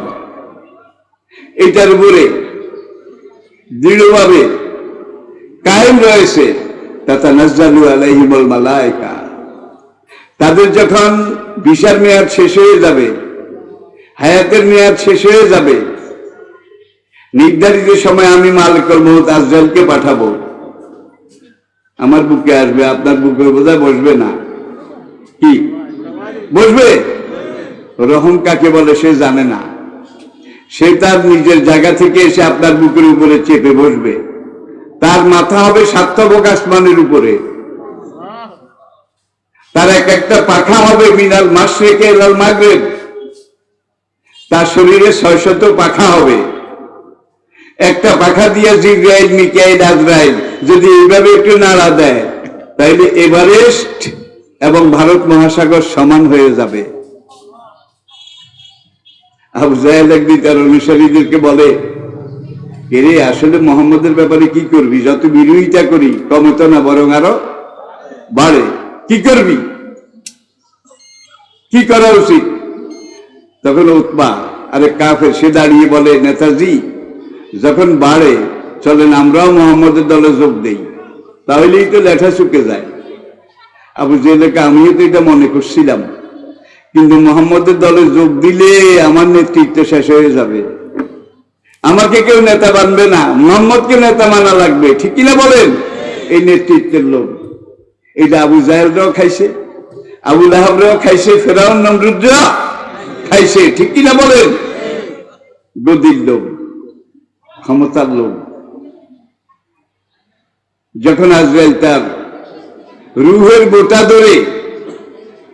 এটার উপরে দৃঢ়ভাবে কায়েম রয়েছে, তাতানাজ্জালু আলাইহিমুল মালায়েকা, তাদের যখন ভিসার মেয়াদ শেষ হয়ে যাবে, হায়াতের মেয়াদ শেষ হয়ে যাবে, নির্ধারিত সময় আমি মালিকুল মউত আজরাইলকে পাঠাবো, আমার বুকে আসবে, আপনার বুকে বোধহয় বসবে না, কি বসবে? রহম কাকে বলে সে জানে না, সে তার নিজের জায়গা থেকে এসে আপনার বুকের উপরে চেপে বসবে, তার মাথা হবে সাতবক আসমানের উপরে, তার এক একটা পাখা হবে মিনাল মাশরিকি ইলাল মাগরিব, তার শরীরে 600 পাখা হবে। একটা পাখা দিয়ে জিবরাইল, মিকাইল, আজরাইল যদি এইভাবে একটু নাড়া দেয় তাইলে এভারেস্ট এবং ভারত মহাসাগর সমান হয়ে যাবে। আবু জাহেল একদিন তার অনুসারীদেরকে বলে, এরে আসলে মোহাম্মদের ব্যাপারে কি করবি? যত বিরোধিতা করি কমে তো না, বরং আরো বাড়ে। কি করবি? কি করা উচিত? তখন উতবা আরে কাফের, সে দাঁড়িয়ে বলে, নেতাজি যখন বাড়ে চলেন আমরাও মোহাম্মদের দলে যোগ দেই, তাহলেই তো লেঠা চুকে যায়। আবু জেহেলকে আমিও তো এটা মনে করছিলাম, কিন্তু মোহাম্মদের দলে যোগ দিলে আমার নেতৃত্ব শেষ হয়ে যাবে, আমাকে কেউ নেতা বানবে না, মোহাম্মদকে নেতা মানা লাগবে, ঠিক কিনা বলেন? এই নেতৃত্বের লোক, এটা আবু জাহেলরাও খাইছে, আবু লাহাবরাও খাইছে, ফেরাউন নমরুদরাও খাইছে, ঠিক কিনা বলেন? গদির লোক, ক্ষমতার লোক। যখন আজরাইল তার রূহের বোটা ধরে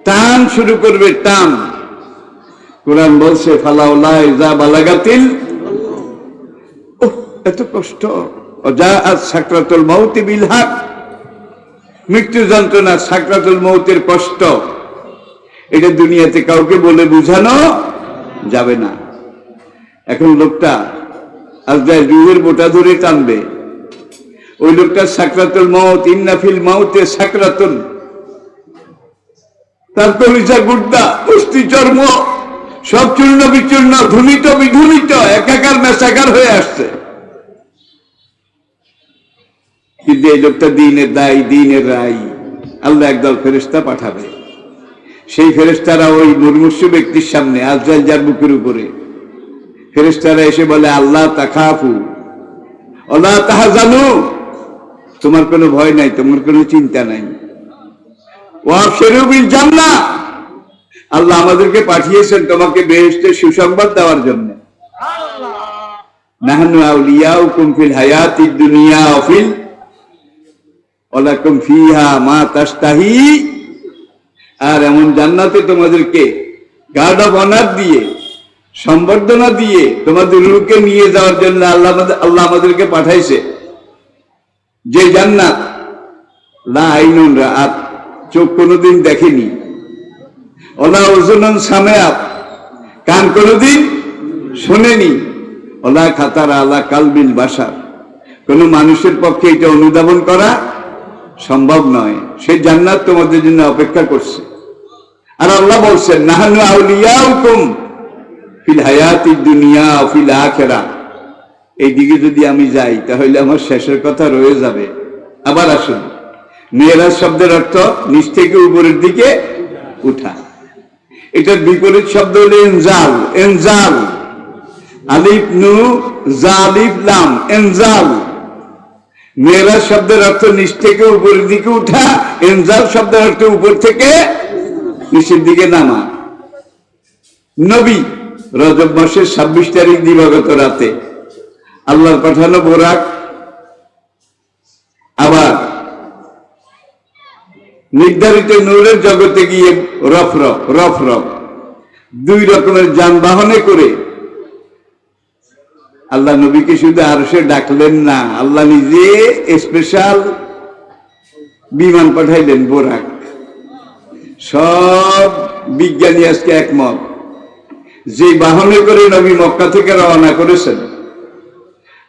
টান শুরু করবে, টান, কোরআন বলছে ফালাউলা ইযা বালাগাতিল, এত কষ্ট, জাআত সাকরাতুল মাউতি বিল হক, মৃত্যু যন্ত্রণা, সাকরাতুল মউতের কষ্ট, এটা দুনিয়াতে কাউকে বলে বোঝানো যাবে না। এখন লোকটা আজরাইল রূহের বোটা ধরে টানবে, ওই লোকটা সাকরাতুল মউত, ইন্না ফিল মাউতে সাকরাতুন, তার কলিজা গুর্দা অস্থি চর্ম সব চূর্ণ বিচূর্ণ, ধুলিত বিধুলিত, একাকার মেশাকার হয়ে আসছে। কিন্তু এই লোকটা দিনের দায়ী, দিনের রায়, আল্লাহ একদল ফেরেশতা পাঠাবে, সেই ফেরেশতারা ওই মুমূর্ষু ব্যক্তির সামনে, আজরাইল যার বুকের উপরে, ফেরেশতারা এসে বলে আল্লাহ তাখাফু ওয়ালা তাহজানু, তোমার কোনো ভয় নাই, তোমার কোনো চিন্তা নাই, ওয়াবশিরু বিল জান্নাহ, আল্লাহ আমাদেরকে পাঠিয়েছেন তোমাকে বেহেশতের সুসংবাদ দেওয়ার জন্য। নাহনু আউলিয়াউকুম ফিল হায়াতিদ দুনিয়া ওয়া ফিল ওয়ালাকুম ফিহা মা তাশতাহি, আর এমন জান্নাতে তোমাদেরকে গার্ড অফ অনার দিয়ে, সম্বর্ধনা দিয়ে তোমাদের রূহকে নিয়ে যাওয়ার জন্য আল্লাহ আমাদেরকে পাঠাইছে, যে জান্নাত লা আইনুন রাআত, চোখ কোনোদিন দেখেনি, ওলা উযুনুন সামিআত, কান কোনোদিন শোনেনি, ওলা খাতার আলা কালবিল বাশার, কোন মানুষের পক্ষে এটা অনুধাবন করা সম্ভব নয়। সেই জান্নাত তোমাদের জন্য অপেক্ষা করছে। আর আল্লাহ বলছেন নাহনু আউলিয়াউকুম ফিল হায়াতিদ দুনিয়া ওয়া ফিল আখিরাহ, এইদিকে যদি আমি যাই তাহলে আমার শেষের কথা রয়ে যাবে। আবার আসুন, মেরাজ শব্দের অর্থ নিচ থেকে উপরের দিকে উঠা, এটার বিপরীত শব্দ হলো ইনজাল। ইনজাল আলিফ নু জালিফ লাম এনজাল। মেরাজ শব্দের অর্থ নিচ থেকে উপরের দিকে উঠা, এনজাল শব্দের অর্থ উপর থেকে নিচের দিকে নামা। নবী রজব মাসের 26 তারিখ দিবাগত রাতে আল্লাহর পাঠানো বোরাক আবার নির্ধারিত নূরের জগতে গিয়ে রফ রফ 2 রকমের যানবাহনে করে আল্লাহ নবীকে শুধু আরশে ডাকলেন না, আল্লাহ নিজে স্পেশাল বিমান পাঠাইলেন বোরাক। সব বিজ্ঞানী আজকে একমত, যে বাহনে করে নবী মক্কা থেকে রওনা করেছেন,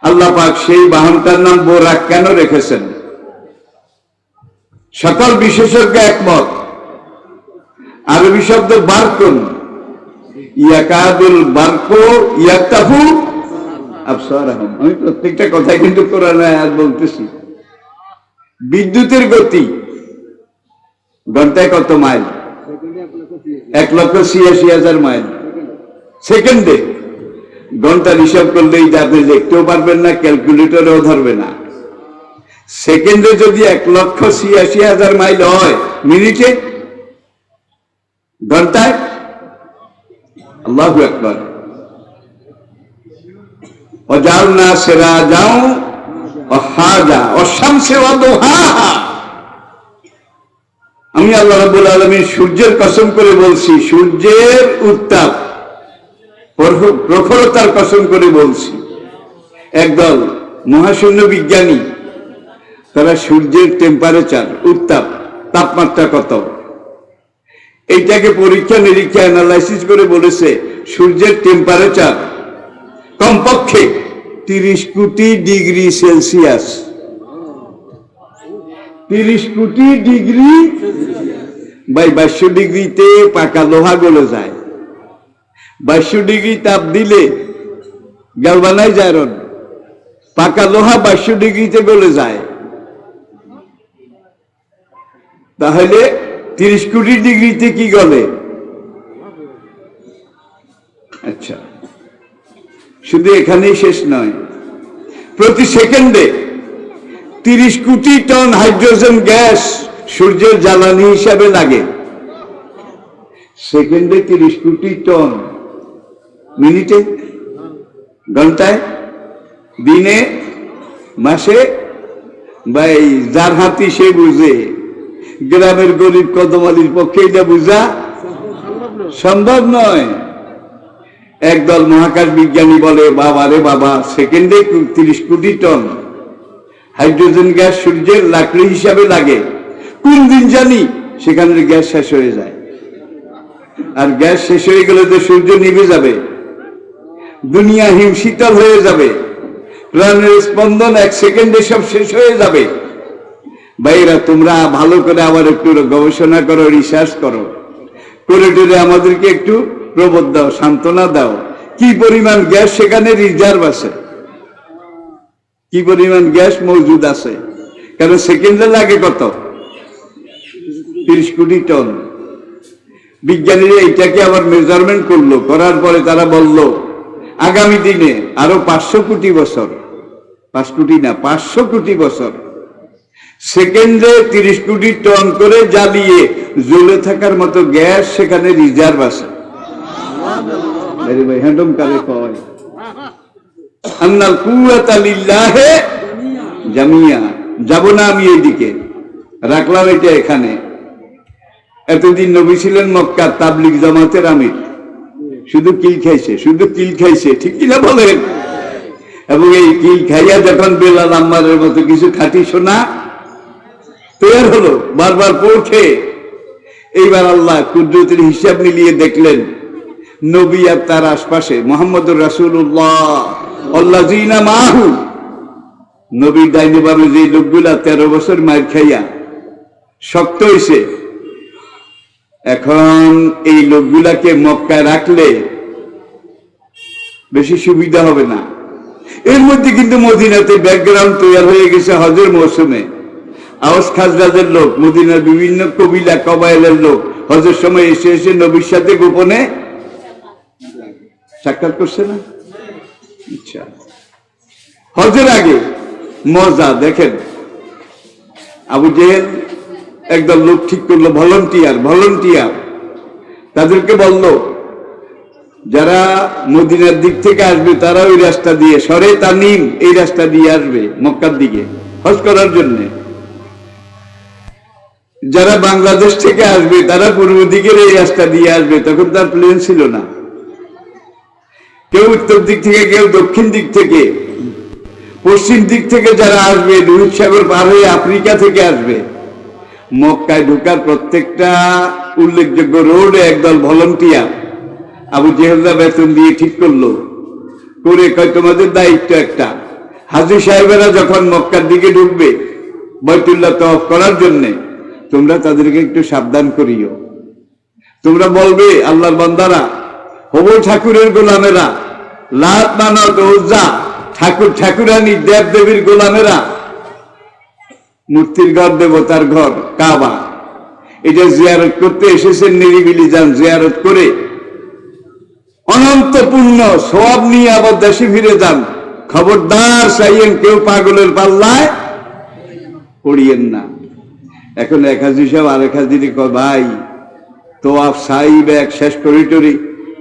আল্লাহ পাক সেই বাহনটার নাম বোরাক কেন রেখেছেন? সকল বিশেষজ্ঞ একমত। আরবি শব্দ বারকুন, ইয়াকাদুল বারকু ইয়াকতাফু আবসারহুম। আমি প্রত্যেকটা কথাই কিন্তু কোরআন আয়াত বলতেছি। বিদ্যুতের গতি ঘন্টায় কত মাইল? 1,86,000 মাইল। সেকেন্ডে ঘন্টার হিসাব করলেই আপনি দেখতেও পারবেন না, ক্যালকুলেটরেও ধরবে না। সেকেন্ডে যদি 1,86,000 মাইল হয়, মিনিটে, ঘন্টায়? আল্লাহু আকবার। ওয়াজালনা সিরাজাও ওয়াহাজা ওয়াশ-শামসি ওয়াদুহাহা। আমি আল্লাহ রাব্বুল আলামিন সূর্যের কসম করে বলছি, সূর্যের উত্তাপ প্রখরতার কসম করে বলছি। একদল মহাশূন্য বিজ্ঞানী তারা সূর্যের টেম্পারেচার, উত্তাপ, তাপমাত্রা কত, এইটাকে পরীক্ষা নিরীক্ষা অ্যানালাইসিস করে বলেছে সূর্যের টেম্পারেচার কমপক্ষে 30 কোটি ডিগ্রি সেলসিয়াস। 30 কোটি ডিগ্রি বাই 2200 ডিগ্রিতে পাকা লোহা গলে যায়। 2200 ডিগ্রি তাপ দিলে গ্যালভানাইজ আয়রন, পাকা লোহা 2200 ডিগ্রিতে গলে যায়। তাহলে 30 কোটি ডিগ্রিতে কি গলে? আচ্ছা, শুধু এখানেই শেষ নয়, প্রতি সেকেন্ডে 30 কোটি টন হাইড্রোজেন গ্যাস সূর্যের জ্বালানি হিসাবে লাগে। সেকেন্ডে 30 কোটি টন, মিনিটে, ঘন্টায়, দিনে, মাসে? ভাই, যার হাতি সে বুঝে। গ্রামের গরিব কদমালির পক্ষে এটা বুঝা সম্ভব নয়। একদল মহাকাশ বিজ্ঞানী বলে, বাবা রে বাবা, সেকেন্ডে 30 কোটি টন হাইড্রোজেন গ্যাস সূর্যের লাকড়ি হিসাবে লাগে। কোন দিন জানি সেখানের গ্যাস শেষ হয়ে যায়, আর গ্যাস শেষ হয়ে গেলে তো সূর্য নিভে যাবে, দুনিয়া হিমশীতল হয়ে যাবে, প্রাণের স্পন্দন 1 সেকেন্ডে সব শেষ হয়ে যাবে। ভাইরা, তোমরা ভালো করে আবার একটু গবেষণা করো, রিসার্চ করো, করে টোরে আমাদেরকে একটু প্রবোধ দাও, সান্ত্বনা দাও। কি পরিমাণ গ্যাস সেখানে রিজার্ভ আছে, কি পরিমাণ গ্যাস মজুদ আছে। কারণ সেকেন্ডে লাগে কত? 30 কোটি টন। বিজ্ঞানীরা এটাকে আবার মেজারমেন্ট করলো, করার পরে তারা বলল আগামী দিনে আরো 500 কোটি বছর, 5 কোটি না, 500 কোটি বছর সেকেন্ডে 30 কোটি টন করে জ্বালিয়ে জ্বলে থাকার মতো গ্যাস সেখানে রিজার্ভ আছে। ভাই, হ্যান্ডম কারে কয় আন্নাল কুওয়াতা লিল্লাহি জামিয়া। যাব না আমি এইদিকে, রাখলাম এটা এখানে। এতদিন নবী ছিলেন মক্কা তাবলিগ জামাতের আমির, শুধু কিল খাইছে, শুধু কিল খাইছে, ঠিক কিনা বলেন? এবং এই কিল খাইয়া যখন বেলাল আম্মারের মতো কিছু খাঁটি সোনা তৈরি হলো, বারবার পড়ছে, এইবার আল্লাহ কুদরতের হিসাব মিলিয়ে দেখলেন নবী আর তার আশপাশে মুহাম্মদুর রাসূলুল্লাহ আল্লাযীনা মাহু, নবীর ডাইনে বামে যে লোকগুলা 13 বছর মার খাইয়া শক্ত হয়েছে, এখন এই লোকগুলাকে মক্কায় রাখলে বেশি সুবিধা হবে না। এর মধ্যে কিন্তু মদিনাতে ব্যাকগ্রাউন্ড তৈরি হয়ে গেছে হজের মৌসুমে। আওস খাজরাজের লোক, মদিনার বিভিন্ন কবিলা কবায়েলের লোক হজের সময় এসে এসে নবীর সাথে গোপনে সাক্ষাৎ করছে না? আচ্ছা, হজের আগে মজা দেখেন, আবু জেহেল একদল লোক ঠিক করলো, ভলান্টিয়ার তাদেরকে বলল যারা মদিনার দিক থেকে আসবে তারা ওই রাস্তা দিয়ে, সরে তানিম এই রাস্তা দিয়ে আসবে মক্কার দিকে হজ করার জন্য। যারা বাংলাদেশ থেকে আসবে তারা পূর্ব দিকের এই রাস্তা দিয়ে আসবে, তখন তার প্লেন ছিল না। কেউ উত্তর দিক থেকে, কেউ দক্ষিণ দিক থেকে, পশ্চিম দিক থেকে যারা আসবে, লোহিত সাগর পার হয়ে আফ্রিকা থেকে আসবে। মক্কায় ঢোকার প্রত্যেকটা উল্লেখযোগ্য রোডে একদল ভলান্টিয়ার আবু জেহেলরা বেতন দিয়ে ঠিক করলো, করে কয় তোমাদের দায়িত্ব একটা, হাজী সাহেবেরা যখন মক্কার দিকে ঢুকবে বাইতুল্লাহ তওয়াফ করার জন্য, তোমরা তাদেরকে একটু সাবধান করিও। তোমরা বলবে আল্লাহর বান্দারা, হবল ঠাকুরের গোলামেরা, লাত মানত উজ্জা ঠাকুর ঠাকুরানী দেব দেবীর গোলামেরা, মূর্তির ঘর দেবতার ঘর কাবা, এটা জিয়ারত করতে এসেছেন, নিরিবিলি যান, জিয়ারত করে অনন্ত পুণ্য সওয়াব নিয়ে আবার দেশে ফিরে যান। খবরদার চাইয়েন কেউ পাগলের পাল্লায় পড়িয়েন না। এখন এক হাজি সাহেব আরেক হাজিরে কয়, ভাই তোয়াফ সাইব এক শেষ করিটরি,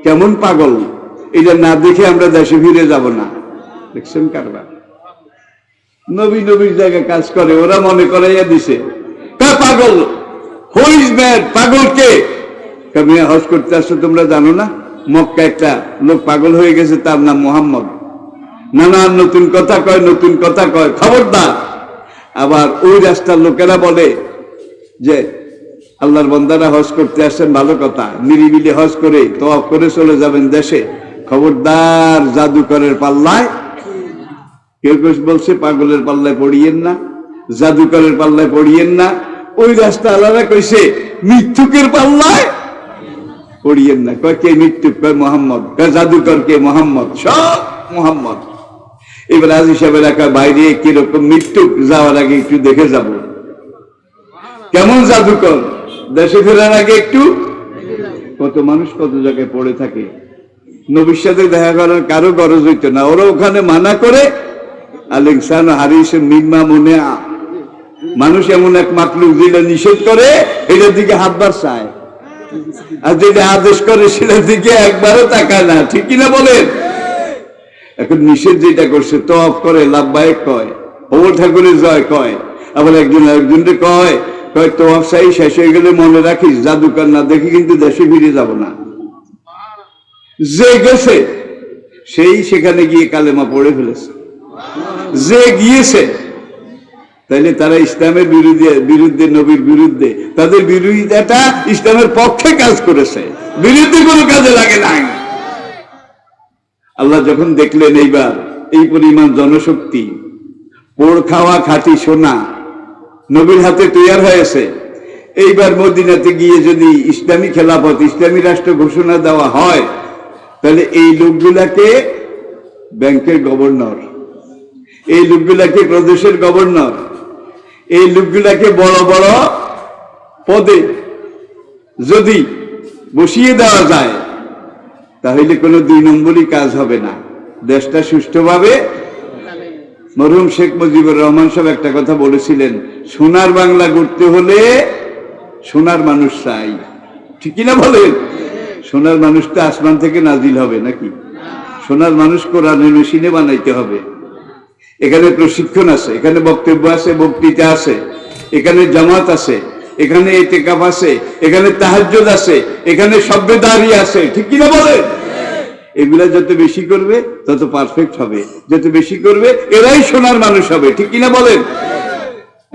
কেমন পাগল, এটা না দেখে আমরা দেশে ফিরে যাব না। দেখছেন কারবার, নবীর জায়গায় কাজ করে, ওরা মনে করাইয়া দিছে পাগল, হুইজ ম্যাড, পাগল কে? মিয়া হজ করতে আসছো তোমরা জানো না? মক্কা একটা লোক পাগল হয়ে গেছে, তার নাম মোহাম্মদ, নানান নতুন কথা কয়, খবরদার। আবার ওই রাস্তার লোকেরা বলে যে আল্লাহর বান্দারা হজ করতে আসছেন, ভালো কথা, নিরিবিলি হজ করে তওয়াফ করে চলে যাবেন দেশে, খবরদার জাদুকরের পাল্লায়। কেউ কেউ বলছে পাগলের পাল্লায় পড়িয়েন না, জাদুকরের পাল্লায় পড়িয়েন না। ওই রাস্তা আলাদা কইছে মিথ্যুকের পাল্লায় পড়িয়েন না। কয় কে মৃত্যু? কয় মোহাম্মদ। কয় জাদুকর কে? মোহাম্মদ, সব মোহাম্মদ। এবার হাজী সাহেব এলাকার বাইরে কিরকম মৃত্যু, যাওয়ার আগে একটু দেখে যাব কেমন জাদুকর, দেশে ফেরার আগে একটু। কত মানুষ কত জায়গায় পড়ে থাকে, নবীর সাথে দেখা করার কারো গরজ হইত না, ওরা ওখানে মানা করে। আল ইনসানু হারিসুম মিম্মা মুনিআ, মানুষ এমন এক মাকলুক যেটা নিষেধ করে এটার দিকে হাতবার চায়, আর যেটা আদেশ করে সেটার দিকে একবারও তাকায় না, ঠিক কিনা বলেন? এখন নিষেধ যেটা করছে, তওয়াফ করে লাব্বাইক কয়, হবল ঠাকুরের জয় কয়, আবার একজন আরেকজনকে কয় তওয়াফ চাই শেষ হয়ে গেলে মনে রাখিস জাদুকর না দেখি কিন্তু দেশে ফিরে যাব না। যে গেছে সেই সেখানে গিয়ে কালেমা পড়ে ফেলেছে, যে গিয়েছে। তাইলে তারা ইসলামের বিরুদ্ধে, নবীর বিরুদ্ধে, তাদের বিরোধিতাটা ইসলামের পক্ষে কাজ করেছে, বিরুদ্ধে কোনো কাজে লাগে নাই। আল্লাহ যখন দেখলেন এইবার এই পরিমাণ জনশক্তি, পোড় খাওয়া খাঁটি সোনা নবীর হাতে তৈরি হয়েছে, এইবার মদিনাতে গিয়ে যদি ইসলামী খেলাফত, ইসলামী রাষ্ট্র ঘোষণা দেওয়া হয়, তাহলে এই লোকগুলাকে ব্যাংকের গভর্নর, এই লোকগুলাকে প্রদেশের গভর্নর, এই লোকগুলাকে বড় বড় পদে যদি বসিয়ে দেওয়া যায়, তাহলে কোনো 2 নম্বরই কাজ হবে না, দেশটা সুষ্ঠুভাবে। মরহুম শেখ মুজিবুর রহমান সাহেব একটা কথা বলেছিলেন, সোনার বাংলা গড়তে হলে সোনার মানুষ চাই, ঠিক কিনা বলেন? সোনার মানুষটা আসমান থেকে নাজিল হবে নাকি? সোনার মানুষ কোরআনের মেশিনে বানাইতে হবে। এখানে প্রশিক্ষণ আছে, এখানে বক্তব্য আছে, বক্তৃতা আছে, এখানে জামাত আছে, এখানে ইতিকাফ আছে, এখানে তাহাজ্জুদ আছে, এখানে সভ্যদারি আছে, ঠিক কিনা বলেন? এগুলা যত বেশি করবে তত পারফেক্ট হবে, যত বেশি করবে এরাই সোনার মানুষ হবে, ঠিক কিনা বলেন?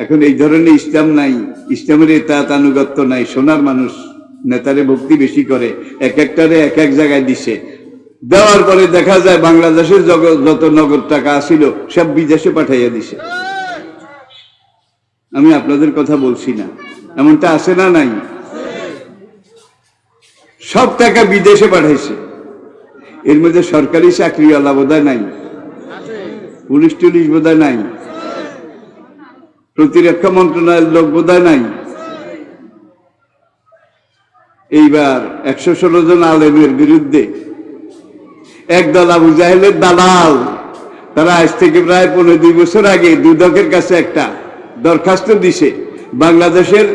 এখন এই ধরনের ইসলাম নাই, ইসলামের ইতাআত আনুগত্য নাই, সোনার মানুষ নেতারে ভক্তি বেশি করে, এক একটারে এক এক জায়গায় দিছে, দেওয়ার পরে দেখা যায় বাংলাদেশের যত নগদ টাকা আসিল সব বিদেশে পাঠাইয়া দিছে। আমি আপনাদের কথা বলছি না, এমনটা আছে না নাই? সব টাকা বিদেশে পাঠাইছে। এর মধ্যে সরকারি চাকরিওয়ালা বোধহয় নাই, পুলিশ টুলিশ বোধহয় নাই, প্রতিরক্ষা মন্ত্রণালয়ের লোক বোধহয় নাই। এইবার 116 জন আলেমের বিরুদ্ধে একদল আবু জাহেলের দালাল, তারা আজ থেকে প্রায় 15-2 বছর আগে দুদকের কাছে একটা দরখাস্ত দিছে, বাংলাদেশের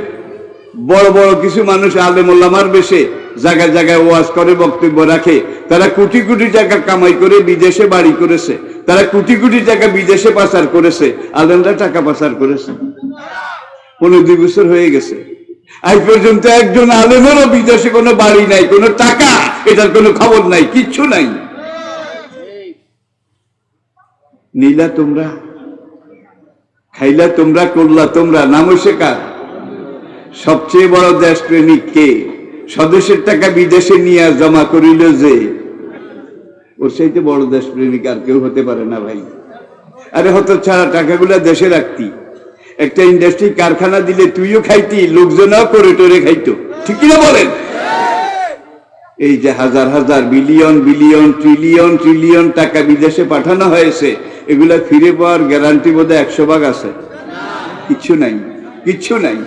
বড় বড় কিছু মানুষ আলেম ওলামার বেশে জায়গায় জায়গায় ওয়াজ করে, বক্তব্য রাখে, তারা কোটি কোটি টাকা কামাই করে বিদেশে বাড়ি করেছে, তারা কোটি কোটি টাকা বিদেশে পাচার করেছে, আলেমরা টাকা পাচার করেছে। 15-2 বছর হয়ে গেছে, আজ পর্যন্ত একজন আলেমেরও বিদেশে কোনো বাড়ি নাই, কোনো টাকা, এটার কোনো খবর নাই, কিচ্ছু নাই। নীলা তোমরা, খাইলা তোমরা, করলা তোমরা, নাম হইছে কার? সবচেয়ে বড় দেশপ্রেমিক কে? স্বদেশের টাকা বিদেশে নিয়ে জমা করিল যে, ওর চাইতে বড় দেশপ্রেমিক আর কেউ হতে পারে না ভাই। আরে হতো ছাড়া টাকাগুলা দেশে রাখতি, একটা ইন্ডাস্ট্রি কারখানা দিলে তুইও খাইতি, লোকজনও করে টোরে খাইতো, ঠিক কিনা বলেন? এই যে হাজার হাজার বিলিয়ন বিলিয়ন ট্রিলিয়ন ট্রিলিয়ন টাকা বিদেশে পাঠানো হয়েছে, এগুলা ফিরে পাওয়ার গ্যারান্টি বোধহয় 100 ভাগ আছে? কিচ্ছু নাই, কিচ্ছু নাই।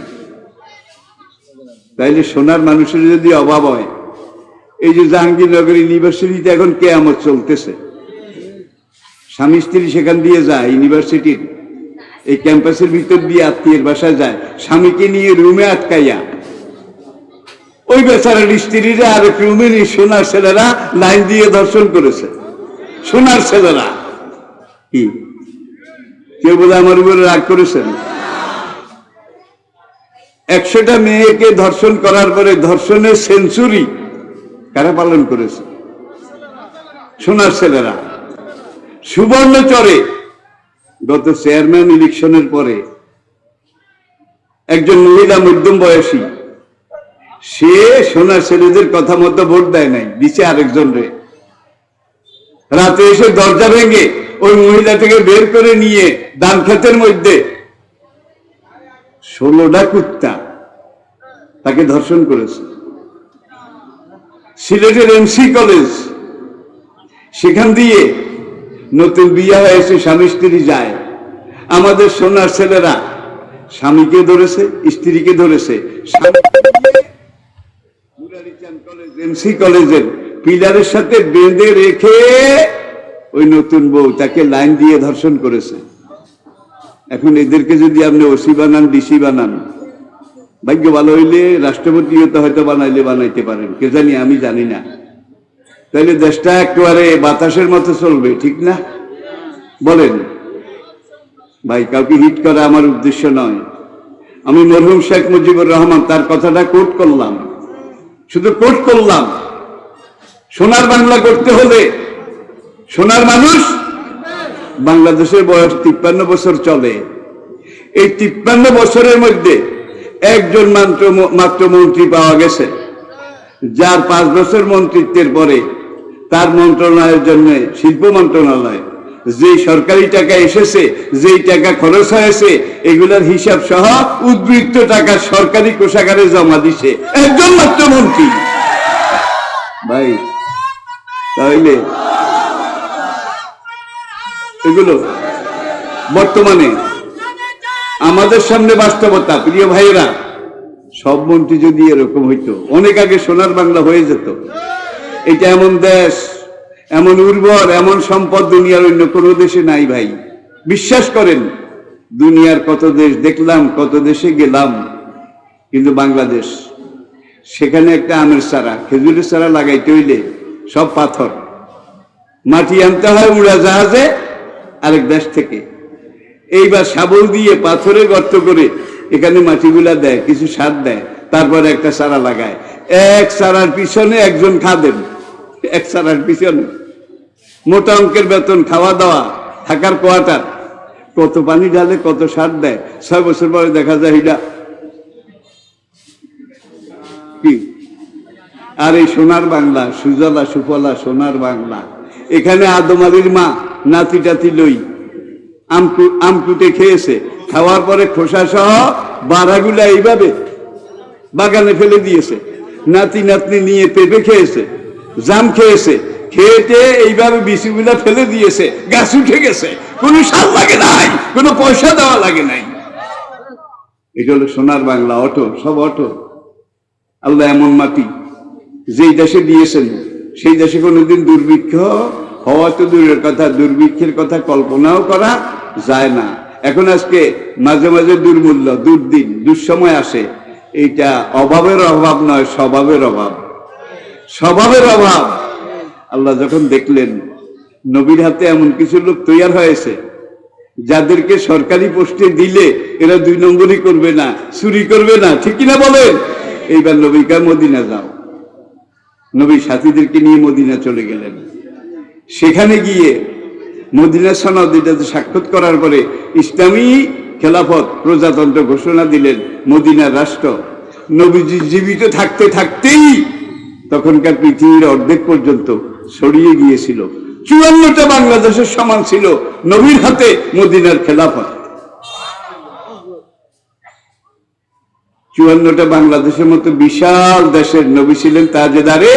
তাইলে সোনার মানুষের যদি অভাব হয়, এই যে জাহাঙ্গীরনগর ইউনিভার্সিটিতে এখন কেয়ামত চলতেছে, স্বামী স্ত্রী সেখান দিয়ে যায়, ইউনিভার্সিটির এই ক্যাম্পাসের ভিতর দিয়ে আত্মীয়ের বাসায় যায়, স্বামীকে নিয়ে রুমে আটকাইয়া ওই বেচারার স্ত্রীরা আরেক রুমে নিয়ে সোনার ছেলেরা লাইন দিয়ে ধর্ষণ করেছে। সোনার ছেলেরা কি কেউ বলে আমার উপরে রাগ করেছেন? 100টা মেয়েকে ধর্ষণ করার পরে ধর্ষণের সেঞ্চুরি কারা পালন করেছে? সোনার ছেলেরা। সুবর্ণচরে গত চেয়ারম্যান ইলেকশনের পরে একজন মহিলা মধ্যম বয়সী, সে সোনার ছেলেদের কথা মতো ভোট দেয় নাই, দিচ্ছে আরেকজন রে। রাতে এসে দরজা ভেঙে ওই মহিলাটাকে বের করে নিয়ে ধান ক্ষেতের মধ্যে 16টা কুত্তা তাকে ধর্ষণ করেছে। সিলেটের এমসি কলেজ, সেখান দিয়ে নতুন বিয়ে হয়েছে, স্বামী স্ত্রী যায়, আমাদের সোনার ছেলেরা স্বামীকে ধরেছে, স্ত্রীকে ধরেছে, এমসি কলেজের পিলারের সাথে বেঁধে রেখে ওই নতুন বউ তাকে লাইন দিয়ে ধর্ষণ করেছে। এখন এদেরকে যদি আপনি ওসি বানান, ডিসি বানান, ভাগ্য ভালো হইলে রাষ্ট্রপতি হয়তো বানাইলে বানাইতে পারেন, কে জানি, আমি জানি না। তাহলে দেশটা একেবারে বাতাসের মতো চলবে, ঠিক না? বলেন ভাই, কাউকে হিট করা আমার উদ্দেশ্য নয়। আমি মরহুম শেখ মুজিবুর রহমান তার কথাটা কোট করলাম, শুধু কোট করলাম। সোনার বাংলা করতে হলে সোনার মানুষ, বাংলাদেশের বয়স 53 বছর চলে, এই 53 বছরের মধ্যে একজন মাত্র মন্ত্রী পাওয়া গেছে, যার 5 বছর মন্ত্রিত্বের পরে তার মন্ত্রণালয়ের জন্য, শিল্প মন্ত্রণালয়, যে সরকারি টাকা এসেছে, যেই টাকা খরচ হয়েছে, এগুলার হিসাব সহ উদ্বৃত্ত টাকা সরকারি কোষাগারে জমা দিছে একজন মাত্র মন্ত্রী। ভাই তাহলে এগুলো বর্তমানে আমাদের সামনে বাস্তবতা। প্রিয় ভাইয়েরা, সব মন্ত্রী যদি এরকম হইতো, অনেক আগে সোনার বাংলা হয়ে যেত। এটা এমন দেশ, এমন উর্বর, এমন সম্পদ দুনিয়ার অন্য কোনো দেশে নাই ভাই। বিশ্বাস করেন, দুনিয়ার কত দেশ দেখলাম, কত দেশে গেলাম, কিন্তু বাংলাদেশ, সেখানে একটা আমের চারা, খেজুরের চারা লাগাইতে হইলে সব পাথর, মাটি আনতে হয় উড়াজাহাজে আরেক দেশ থেকে, এইবার শাবল দিয়ে পাথরে গর্ত করে এখানে মাটিগুলা দেয়, কিছু সার দেয়, তারপরে একটা চারা লাগায়। এক চারার পিছনে একজন খাদেন, এক চারার পিছনে মোটা অঙ্কের বেতন, খাওয়া দাওয়া, থাকার কোয়ার্টার, কত পানি ঢালে, কত সার দেয়, 6 বছর পরে দেখা যায় এটা কি। আর এই সোনার বাংলা, সুজলা সুফলা সোনার বাংলা, এখানে আদম আলীর মা নাতি টাতি লই আম কুটে খেয়েছে, খাওয়ার পরে খোসা সহ বাড়াগুলা এইভাবে বাগানে ফেলে দিয়েছে, নাতি নাতনি নিয়ে পেঁপে খেয়েছে, জাম খেয়েছে, খেয়েতে এইভাবে বিচিগুলা ফেলে দিয়েছে, গাছ উঠে গেছে, কোনো সার লাগে নাই, কোনো পয়সা দেওয়া লাগে নাই। এটা হলো সোনার বাংলা, অটো, সব অটো। আল্লাহ এমন মাটি যেই দেশে দিয়েছেন সেই দেশে কোনোদিন দুর্ভিক্ষ হওয়া তো দূরের কথা, দুর্ভিক্ষের কথা কল্পনাও করা যায় না। এখন আজকে মাঝে মাঝে দুর্মূল্য, দুর্দিন, দুঃসময় আসে। এইটা অভাবের অভাব নয়, স্বভাবের অভাব, স্বভাবের অভাব। আল্লাহ যখন দেখলেন নবীর হাতে এমন কিছু লোক তৈরি হয়েছে যাদেরকে সরকারি পোস্টে দিলে এরা 2 নম্বরই করবে না, চুরি করবে না, ঠিক কিনা বলেন? এইবার নবীকে মদিনা যাও। নবী সাথীদেরকে নিয়ে মদিনা চলে গেলেন। সেখানে গিয়ে মদিনা সনদ এটাতে স্বাক্ষর করার পরে ইসলামী খেলাফত প্রজাতন্ত্র ঘোষণা দিলেন, মদিনার রাষ্ট্র। নবীজি জীবিত থাকতে থাকতেই তখনকার পৃথিবীর অর্ধেক পর্যন্ত ছড়িয়ে গিয়েছিল। 54টা বাংলাদেশের সমান ছিল নবীর হাতে মদিনার খেলাফত। 54টা বাংলাদেশের মতো বিশাল দেশের নবী ছিলেন তাজেদারে।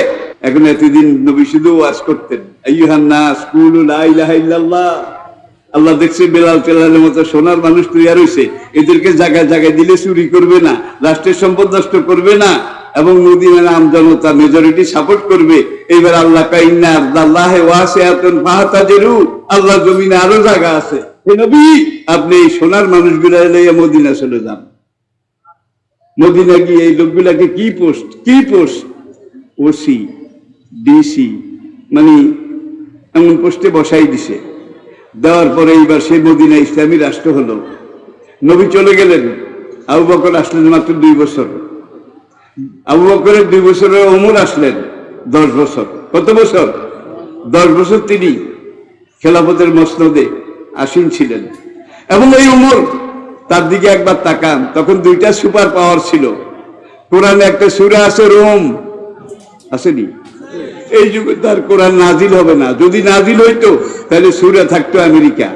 এখন এতদিন নবী শুধু ওয়াজ করতেন, আইয়ুহান নাস কুলু লা ইলাহা ইল্লাল্লাহ। আল্লাহ দেখছে বেলাল তেলালের মতো সোনার মানুষ তৈরি হয়েছে, এদেরকে জায়গায় জায়গায় দিলে চুরি করবে না, রাষ্ট্রের সম্পদ নষ্ট করবে না, এবং মদিনার আম জনতা মেজরিটি সাপোর্ট করবে। এইবার আল্লাহ কাইন্না আরদাল্লাহি ওয়াসিআতুন ফাহতাজিরু, আল্লাহ জমিনে আরো জায়গা আছে, হে নবী আপনি এই সোনার মানুষগুলা লইয়া মদিনা চলে যান। মদিনা গিয়ে এই লোকগুলাকে কি পোস্ট ওসি ডিসি মানে এমন পোস্টে বসাই দিছে। দেওয়ার পরে এইবার সেই মদিনা ইসলামী রাষ্ট্র হলো। নবী চলে গেলেন, আবু বকর আসলেন মাত্র 2 বছর। আবু বকরের 2 বছরে ওমর আসলেন 10 বছর। কত বছর? 10 বছর তিনি খেলাফতের মসনদে আসীন ছিলেন। এবং এই ওমর তার দিকে একবার তাকান, তখন 2টা সুপার পাওয়ার ছিল। কোরআনে একটা সূরা আছে রোম, আসেনি? এই যুগে তার কোরআন নাজিল হবে না। যদি নাজিল হইতো তাহলে সূরা থাকতো আমেরিকা,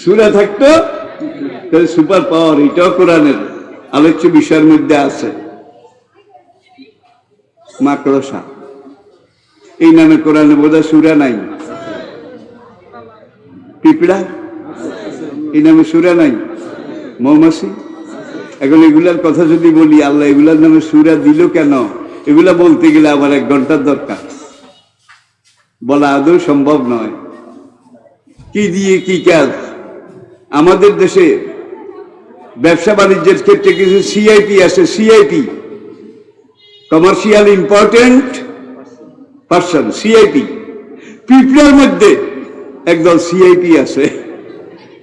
সূরা থাকতো, তাহলে সুপার পাওয়ার। এটাও কোরআনের আলোচ্য বিষয়ের মধ্যে আছে। মাকড়সা এই নামে কোরআনে বোধহয় সূরা নাই। পিঁপড়া এই নামে সূরা নাই। মৌমাছি, এখন এগুলার কথা যদি বলি, আল্লাহ এগুলার নামে সূরা দিল কেন? এগুলা বলতে গেলে আবার 1 ঘন্টার দরকার, বলা আদৌ সম্ভব নয়। কি দিয়ে কি কাজ? আমাদের দেশে ব্যবসা বাণিজ্যের ক্ষেত্রে কিছু সিআইপি আছে, CIP, commercial important person, CIP. পিঁপড়ার মধ্যে একদল সিআইপি আছে,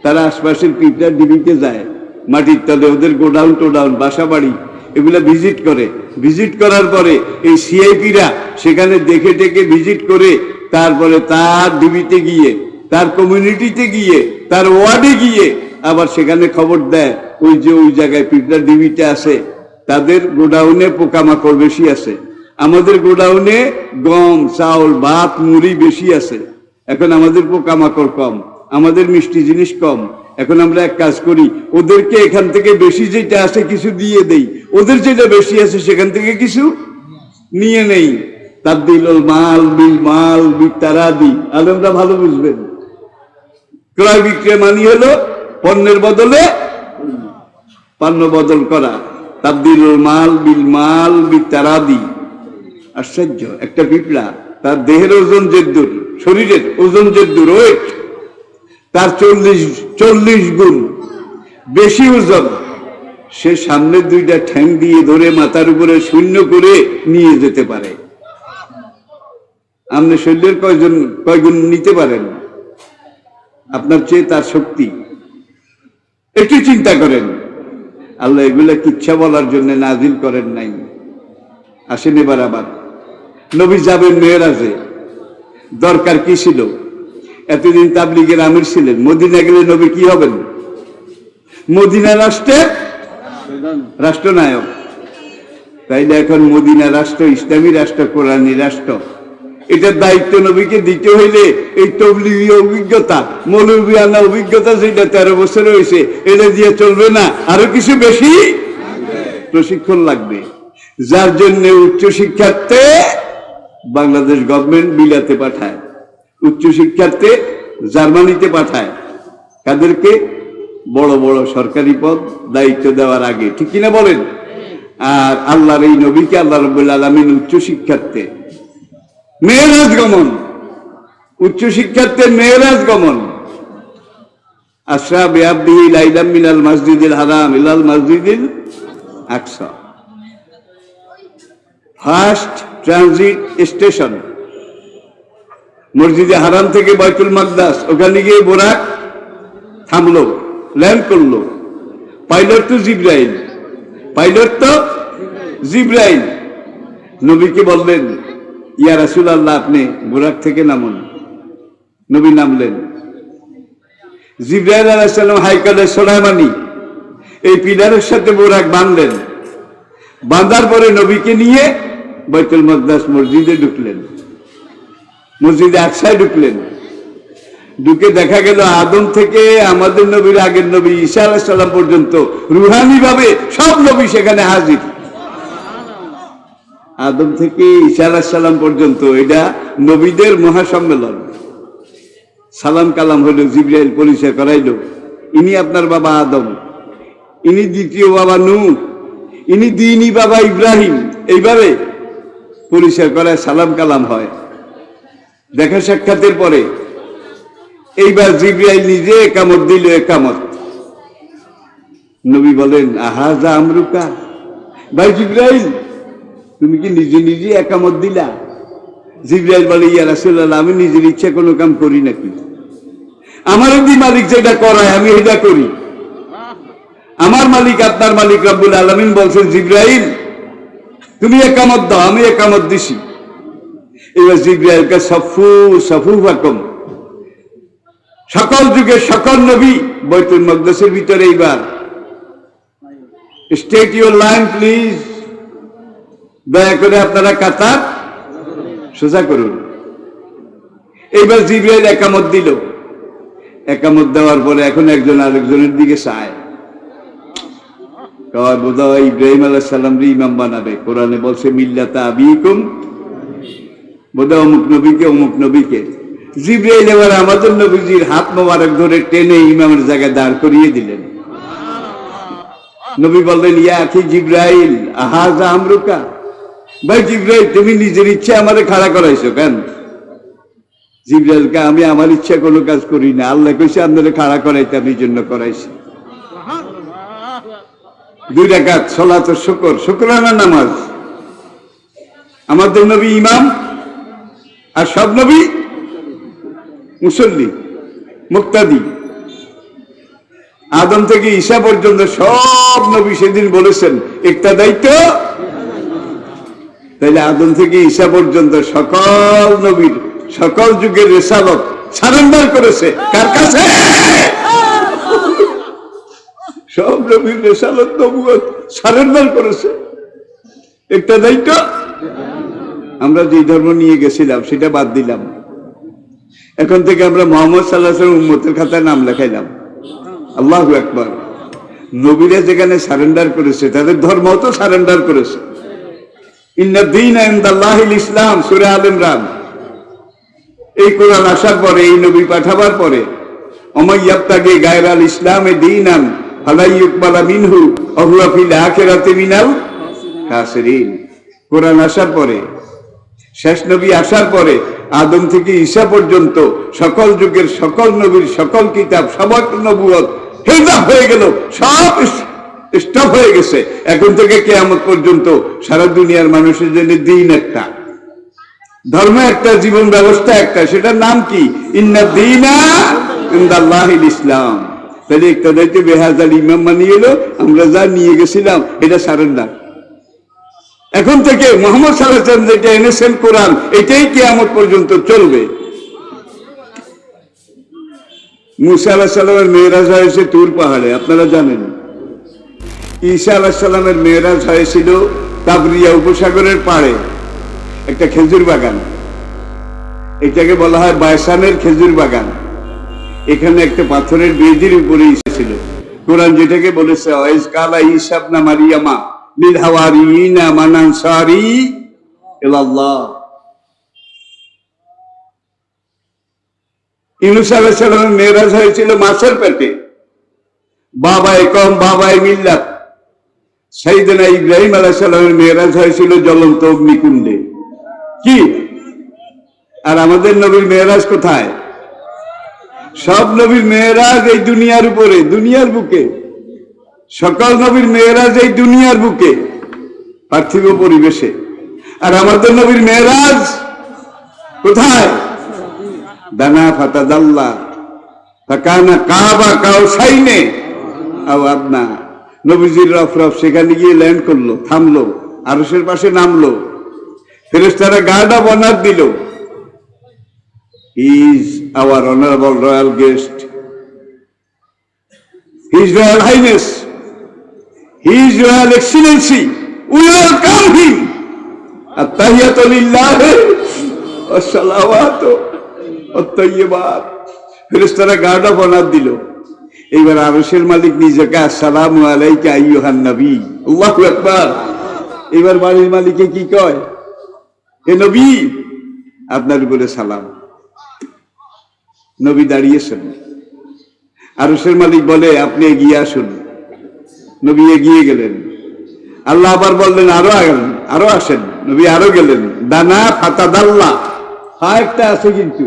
তারা আশপাশের পিঁপড়ার ডিবিতে যায়, মাটির তলে ওদের গোডাউন টোডাউন বাসা বাড়ি এগুলা ভিজিট করে। ভিজিট করার পরে এই সিআইপিরা সেখানে দেখে টেকে ভিজিট করে, তারপরে তার ডিবিতে গিয়ে, তার কমিউনিটিতে গিয়ে, তার ওয়ার্ডে গিয়ে আবার সেখানে খবর দেয় ওই যে ওই জায়গায় পিঁপড়ার ডিবিতে আছে, তাদের গোডাউনে পোকামাকড় বেশি আছে, আমাদের গোডাউনে গম চাউল ভাত মুড়ি বেশি আছে। এখন আমাদের পোকামাকড় কম, আমাদের মিষ্টি জিনিস কম। এখন আমরা এক কাজ করি, ওদেরকে এখান থেকে বেশি যেটা আছে কিছু দিয়ে দেই, ওদের যেটা বেশি আছে সেখান থেকে কিছু নিয়ে নেই। তাবদীলুল মাল বিল মাল বিতারাদি, আলেমরা ভালো বুঝবেন। ক্রয় বিক্রয় মানে হলো পণ্যের বদলে পণ্য বদল করা। তাবদীলুল মাল বিল মাল বিতারাদি। আশ্চর্য, একটা পিঁপড়া তার দেহের ওজন যেদ্দুর, শরীরের ওজন যেদ্দুর, ওয়েট তার 40 গুণ বেশি ওজন, সে সামনে 2টা ঠ্যাং দিয়ে ধরে মাথার উপরে শূন্য করে নিয়ে যেতে পারে। আপনি শরীরের কয় গুণ নিতে পারেন? আপনার চেয়ে তার শক্তি। একটু চিন্তা করেন, আল্লাহ এগুলা কিচ্ছা বলার জন্য নাজিল করেন নাই। আসেন এবার আবার নবী যাবেন মেরাজে, দরকার কি ছিল? এতদিন তাবলীগের আমির ছিলেন, মদিনা গেলে নবী কি হবেন? মদিনা রাষ্ট্রের রাষ্ট্রনায়ক। তাইলে এখন মদিনা রাষ্ট্র ইসলামী রাষ্ট্র, কোরআনী রাষ্ট্র, এটার দায়িত্ব নবীকে দিতে হইলে এই তবলিগি অভিজ্ঞতা, মৌলভিয়ানা অভিজ্ঞতা যেটা 13 বছর হয়েছে, এটা দিয়ে চলবে না, আরো কিছু বেশি প্রশিক্ষণ লাগবে। যার জন্য উচ্চ শিক্ষার্থে বাংলাদেশ গভর্নমেন্ট বিলাতে পাঠায়, উচ্চ শিক্ষার্থে জার্মানিতে পাঠায়। কাদেরকে? বড় বড় সরকারি পদ দায়িত্ব দেওয়ার আগে, ঠিক কিনা বলেন? আর আল্লাহর এই নবীকে আল্লাহ রাব্বুল আলামিন উচ্চ শিক্ষার্থে মেরাজ গমন, উচ্চ শিক্ষার্থে মেরাজ গমন, আসরা বিআবদিহি লাইলাম মিনাল মসজিদিল হারাম ইলাল মসজিদিল আকসা, ফার্স্ট ট্রানজিট স্টেশন মসজিদে হারাম থেকে বাইতুল মাকদাস। ওখানে গিয়ে বোরাক থামলো, ল্যান্ড করলো। পাইলট তো জিব্রাইল, পাইলট তো জিব্রাইল। নবীকে বললেন, ইয়া রাসূলুল্লাহ, আপনি বোরাক থেকে নামুন। নবী নামলেন। জিব্রাইল আলাইহিস সালাম হাইকালে সুলাইমানি এই পিলারের সাথে বোরাক বাঁধলেন। বাঁধার পরে নবীকে নিয়ে বাইতুল মাকদাস মসজিদে ঢুকলেন, মসজিদে আকসায় ঢুকলেন। ঢুকে দেখা গেল আদম থেকে আমাদের নবীর আগের নবী ঈসা আলাইহিস সালাম পর্যন্ত রুহানি ভাবে সব নবী সেখানে হাজির। আদম থেকে ঈসা আলাইহিস সালাম পর্যন্ত এটা নবীদের মহাসম্মেলন। সালাম কালাম হইল, জিবরাইল পরিচয় করাইল, ইনি আপনার বাবা আদম, ইনি দ্বিতীয় বাবা নূহ, ইনি দ্বিতীয় বাবা ইব্রাহিম। এইভাবে পরিচয় করায় সালাম কালাম হয়। দেখা সাক্ষাতের পরে এইবার জিবরাইল নিজে একামত দিল। একামত নবী বলেন, আহাজা আমরুকা, ভাই জিবরাইল তুমি কি নিজে নিজে একামত দিলা? জিবরাইল বলে, ইয়া রাসূলুল্লাহ, আমি নিজের ইচ্ছা কোনো কাম করি নাকি? আমার যদি মালিক যেটা করায় আমি এটা করি। আমার মালিক আপনার মালিক রব্বুল আলামিন বলছেন, জিবরাইল তুমি একামত দাও, আমি একামত দিছি। এবার জিবরাইলকে সফু সফু ফাকুম, সকল যুগের সকল নবী বাইতুল মাকদাসের ভিতরে এইবার স্টেট ইউর লাইন প্লিজ, দয়া করে আপনারা কাতার সোজা করুন। এইবার জিবরাইল একামত দিল। একামত দেওয়ার পরে এখন একজন আরেকজনের দিকে চায়, বোধহয় ইব্রাহিম আলাইহিস সালাম রে ইমাম বানাবে। কোরআনে বলছে মিল্লাতা আবিকুম, বোধহয় অমুক নবীকে অমুক নবীকে। জিবরাইল এবার আমাদের নবীজির হাত মোবারক ধরে টেনে ইমামের জায়গায় দাঁড় করিয়ে দিলেন। নবী বললেন, ইয়া আখি জিবরাইল, আহাজা আমরুকা, ভাই জিবরাইল তুমি নিজের ইচ্ছা আমারে খাড়া করাইছো কেন? জিবরাইলকে, আমি আমার ইচ্ছা কোনো কাজ করি না, আল্লাহ কইছে আপনারে খাড়া করাইতে, আমি জন্য করাইছি। 2 রাকাত সালাত শুকর, শুকরানা নামাজ। আমাদের নবী ইমাম আর সব নবী মুসল্লি, মুক্তাদি। আদম থেকে ঈসা পর্যন্ত সব নবী সেদিন বলেছেন একটা দায়িত্ব। তাইলে আদম থেকে ঈসা পর্যন্ত সকল নবীর সকল যুগের রিসালত সারেন্ডার করেছে কার কাছে? সব নবীর রিসালত নবুয়ত সারেন্ডার করেছে। একটা দায়িত্ব। আমরা যে ধর্ম নিয়ে গেছিলাম সেটা বাদ দিলাম। এখন থেকে আমরা মুহাম্মদ সাল্লাল্লাহু আলাইহি ওয়াসাল্লাম উম্মতের খাতায় নাম লেখাইলাম। আল্লাহু আকবার। নবীরা যেখানে সারেন্ডার করেছে তাদের ধর্ম তো সারেন্ডার করেছে। ইন্না দীনা ইনদাল্লাহিল ইসলাম, সূরা আল ইমরান। এই কোরআন আসার পরে, এই নবী পাঠাবার পরে, ওমাই ইয়াবতাগি গায়রাল ইসলামে দীনান ফালা ইউকবালা মিনহু ওয়া হুয়া ফিল আখিরাতি মিনাল খাসিরিন। কোরআন আসার পরে, শেষ নবী আসার পরে, আদম থেকে ঈসা পর্যন্ত সকল যুগের সকল নবীর সকল কিতাব, সবার নবুয়ত হেজাব হয়ে গেল, সব স্টপ হয়ে গেছে। এখন থেকে কিয়ামত পর্যন্ত সারা দুনিয়ার মানুষের জন্য দিন একটা, ধর্ম একটা, জীবন ব্যবস্থা একটা। সেটার নাম কি? ইন্না দীনা ইনদাল্লাহিল ইসলাম। তাহলে একটা দায়িত্ব বেহাজাল ইমাম মানিয়ে এলো, আমরা যা নিয়ে গেছিলাম এটা সারেন্ডার। এখন থেকে মুহাম্মদ সাল্লাল্লাহু আলাইহি ওয়াসাল্লাম যেটা এনেছেন কোরআন, এটাই কিয়ামত পর্যন্ত চলবে। মুসা আলাইহিস সালামের মেরাজ হয়েছে তুর পাহাড়ে, আপনারা জানেন। ঈসা আলাইহিস সালামের মেরাজ হয়েছিল তাবরিয়া উপসাগরের পাড়ে একটা খেজুর বাগান। এটাকে বলা হয় বায়সানের খেজুর বাগান। এখানে একটা পাথরের বেদির উপরে ঈসা ছিল। কোরআন যেটাকে বলেছে, ওয়াইজ কালা ঈসা ইবনে মারইয়ামা লিল হাওয়ারিয়িনা মান আনসারি ইলাল্লাহ। ইউনূস আলাইহিস সালামের মেরাজ হয়েছিল মাছের পেটে। বাবায়ে কওম বাবায়ে মিল্লাত, সাইয়েদনা ইব্রাহিম আলাইহিস সালামের মেরাজ হয়েছিল জ্বলন্ত অগ্নিকুণ্ডে। কি আর আমাদের নবীর মেরাজ কোথায়? সব নবীর মেরাজ এই দুনিয়ার উপরে, দুনিয়ার বুকে। সকল নবীর মেরাজ এই দুনিয়ার বুকে, পার্থিব পরিবেশে। আর আমাদের নবীর মেরাজ কোথায়? দানা ফাতাদাল্লা ফাকানা কাবা কাউসাইনে আও আদনা। নবীজির রফরফ সেখানে গিয়ে ল্যান্ড করলো, থামলো, আরশের পাশে নামলো, ফেরেশতারা গার্ড অফ অনার দিল। Is our honorable royal guest, His Royal Highness, His Royal Excellency, we welcome him. At-tahiyatu lillahi was-salawatu wat-tayyibat. ফেরেশতারা গার্ড অফ অনার দিল। এইবার আরশের মালিক নিজেকে আসসালামু আলাইকা আইয়ুহান নবী, আল্লাহু আকবার। এবার বাড়ির মালিকে কি কয়? হে নবী, আপনার উপরে সালাম। নবী দাঁড়িয়েছেন, আরশের মালিক বলে আপনি এগিয়ে আসুন। নবী এগিয়ে গেলেন। আল্লাহ আবার বললেন আরো আগেন, আরো আসেন। নবী আরো গেলেন। দানা ফাতাদাল্লা, একটা আছে কিন্তু।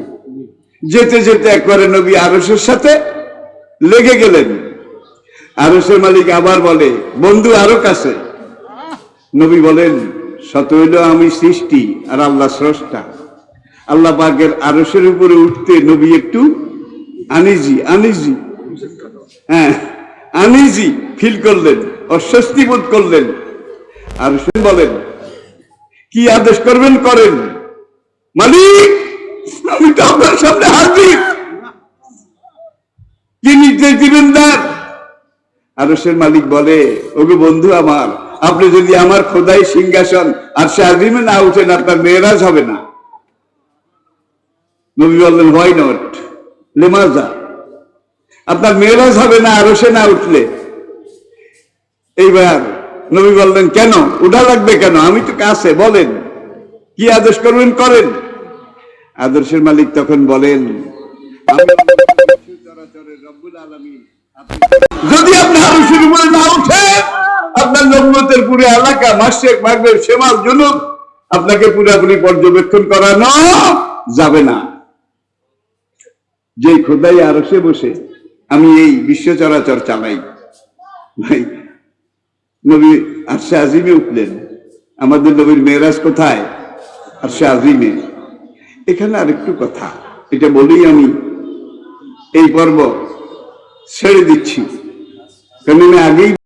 যেতে যেতে একবারে নবী আরশের সাথে লেগে গেলেন। আরশের মালিক আবার বলে বন্ধু আরো কাছে। নবী বলেন সত হইল আমি সৃষ্টি আর আল্লাহ স্রষ্টা। আল্লাহ পাকের আরশের উপরে উঠতে নবী একটু আনিজি ফিল করলেন, অস্বস্তি বোধ করলেন। আর বলেন কি আদেশ করবেন করেন। মালিক আমি তো আপনার সামনে হাজির, কি নির্দেশ দিবেন তার? আরশের মালিক বলে ওগো বন্ধু আমার, আপনি যদি আমার খোদাই সিংহাসন আর সে আজিমে না উঠেন আপনার মেরাজ হবে না। নবী বললেন হোয়াই নট, লেমাজা, আপনার মেরাজ হবে না আরশে না উঠলে। এইবার নবী বললেন কেন উঠা লাগবে কেন? আমি তো কাছে, বলেন কি আদেশ করবেন করেন। আদর্শের মালিক তখন বলেন যদি আপনি আরশের উপরে না উঠে আপনার নবুয়তের পুরো এলাকা মাশরিক মাগরিব শিমাল জুনুব আপনাকে পুরোপুরি পর্যবেক্ষণ করানো যাবে না। যে খোদাই আরশে বসে আমি এই বিশ্ব চরাচর চালাই। ভাই নবী আরশে আজিমে উঠলেন। আমাদের নবীর মেরাজ কোথায়? আরশে আজিমে। এখানে আরেকটু কথা, এটা বলেই আমি এই পর্ব ছেড়ে দিচ্ছি, কারণ আমি আগেই